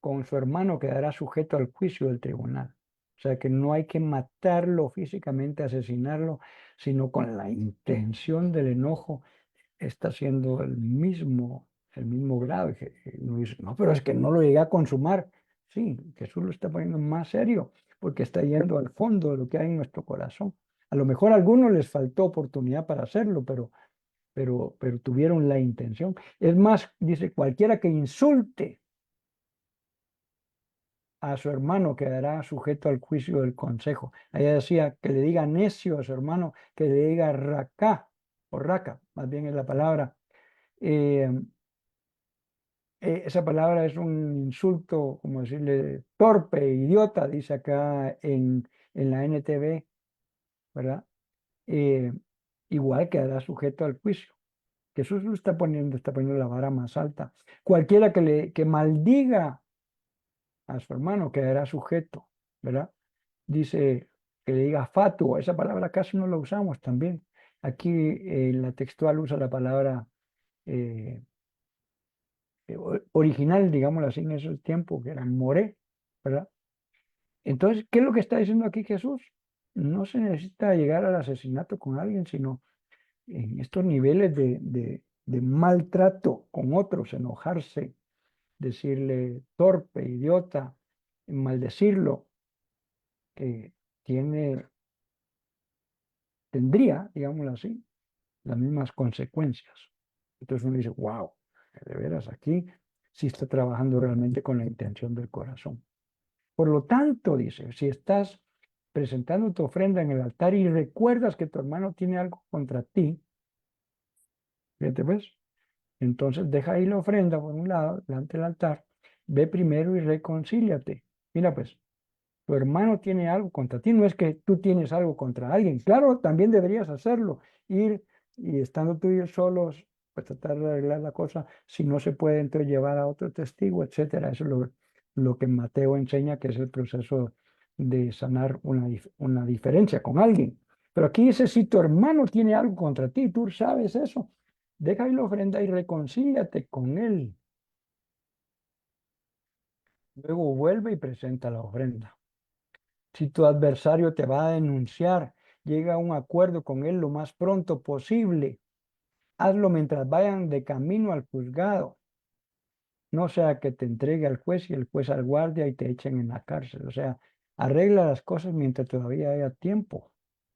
con su hermano quedará sujeto al juicio del tribunal. O sea que no hay que matarlo físicamente, asesinarlo, sino con la intención del enojo está siendo el mismo grado. Y uno dice, no, pero es que no lo llegué a consumar. Sí, Jesús lo está poniendo más serio, porque está yendo al fondo de lo que hay en nuestro corazón. A lo mejor a algunos les faltó oportunidad para hacerlo, pero tuvieron la intención. Es más, dice, cualquiera que insulte a su hermano quedará sujeto al juicio del consejo. Ella decía que le diga necio a su hermano, que le diga racá o raca, más bien es la palabra. Eh, esa palabra es un insulto, como decirle torpe, idiota, dice acá en la NTV, ¿verdad? Eh, Igual quedará sujeto al juicio. Jesús lo está poniendo la vara más alta. Cualquiera que maldiga a su hermano quedará sujeto, ¿verdad? Dice que le diga fatuo, esa palabra casi no la usamos también. Aquí en la textual usa la palabra eh, original, digámoslo así, en esos tiempos, que era moré, ¿verdad? Entonces, ¿qué es lo que está diciendo aquí Jesús? No se necesita llegar al asesinato con alguien, sino en estos niveles de maltrato con otros, enojarse, decirle torpe, idiota, maldecirlo, que tiene, tendría, digámoslo así, las mismas consecuencias. Entonces uno dice, wow, de veras aquí sí está trabajando realmente con la intención del corazón. Por lo tanto, dice, si estás presentando tu ofrenda en el altar y recuerdas que tu hermano tiene algo contra ti, fíjate pues, entonces deja ahí la ofrenda por un lado, delante del altar, ve primero y reconcíliate. Mira pues, tu hermano tiene algo contra ti, no es que tú tienes algo contra alguien. Claro, también deberías hacerlo, ir y estando tú y él solos, pues tratar de arreglar la cosa. Si no se puede, entonces llevar a otro testigo, etcétera. Eso es lo que Mateo enseña, que es el proceso de sanar una diferencia con alguien. Pero aquí dice, si tu hermano tiene algo contra ti, tú sabes eso, deja ahí la ofrenda y reconcíliate con él. Luego vuelve y presenta la ofrenda. Si tu adversario te va a denunciar, llega a un acuerdo con él lo más pronto posible. Hazlo mientras vayan de camino al juzgado. No sea que te entregue al juez y el juez al guardia y te echen en la cárcel. O sea, arregla las cosas mientras todavía haya tiempo.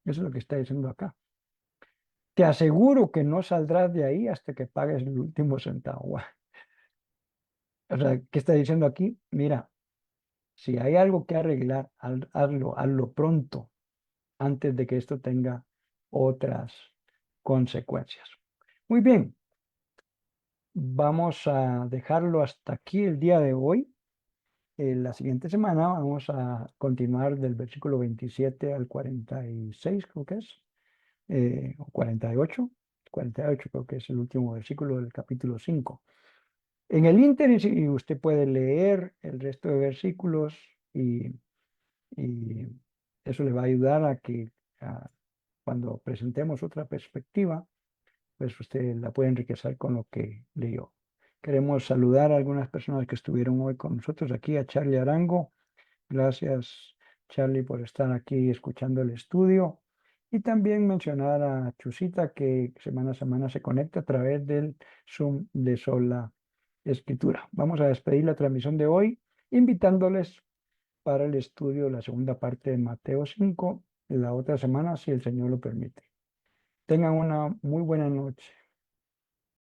Eso es lo que está diciendo acá. Te aseguro que no saldrás de ahí hasta que pagues el último centavo. O sea, ¿qué está diciendo aquí? Mira, Si hay algo que arreglar, hazlo pronto, antes de que esto tenga otras consecuencias. Muy bien, vamos a dejarlo hasta aquí el día de hoy. La siguiente semana vamos a continuar del versículo 27 al 46, creo que es, o 48. 48 creo que es el último versículo del capítulo 5. En el ínterin, y usted puede leer el resto de versículos y eso le va a ayudar a que cuando presentemos otra perspectiva, pues usted la puede enriquecer con lo que leyó. Queremos saludar a algunas personas que estuvieron hoy con nosotros aquí, a Charlie Arango. Gracias, Charlie, por estar aquí escuchando el estudio. Y también mencionar a Chusita, que semana a semana se conecta a través del Zoom de Sola Escritura. Vamos a despedir la transmisión de hoy, invitándoles para el estudio de la segunda parte de Mateo 5 la otra semana, si el Señor lo permite. Tengan una muy buena noche.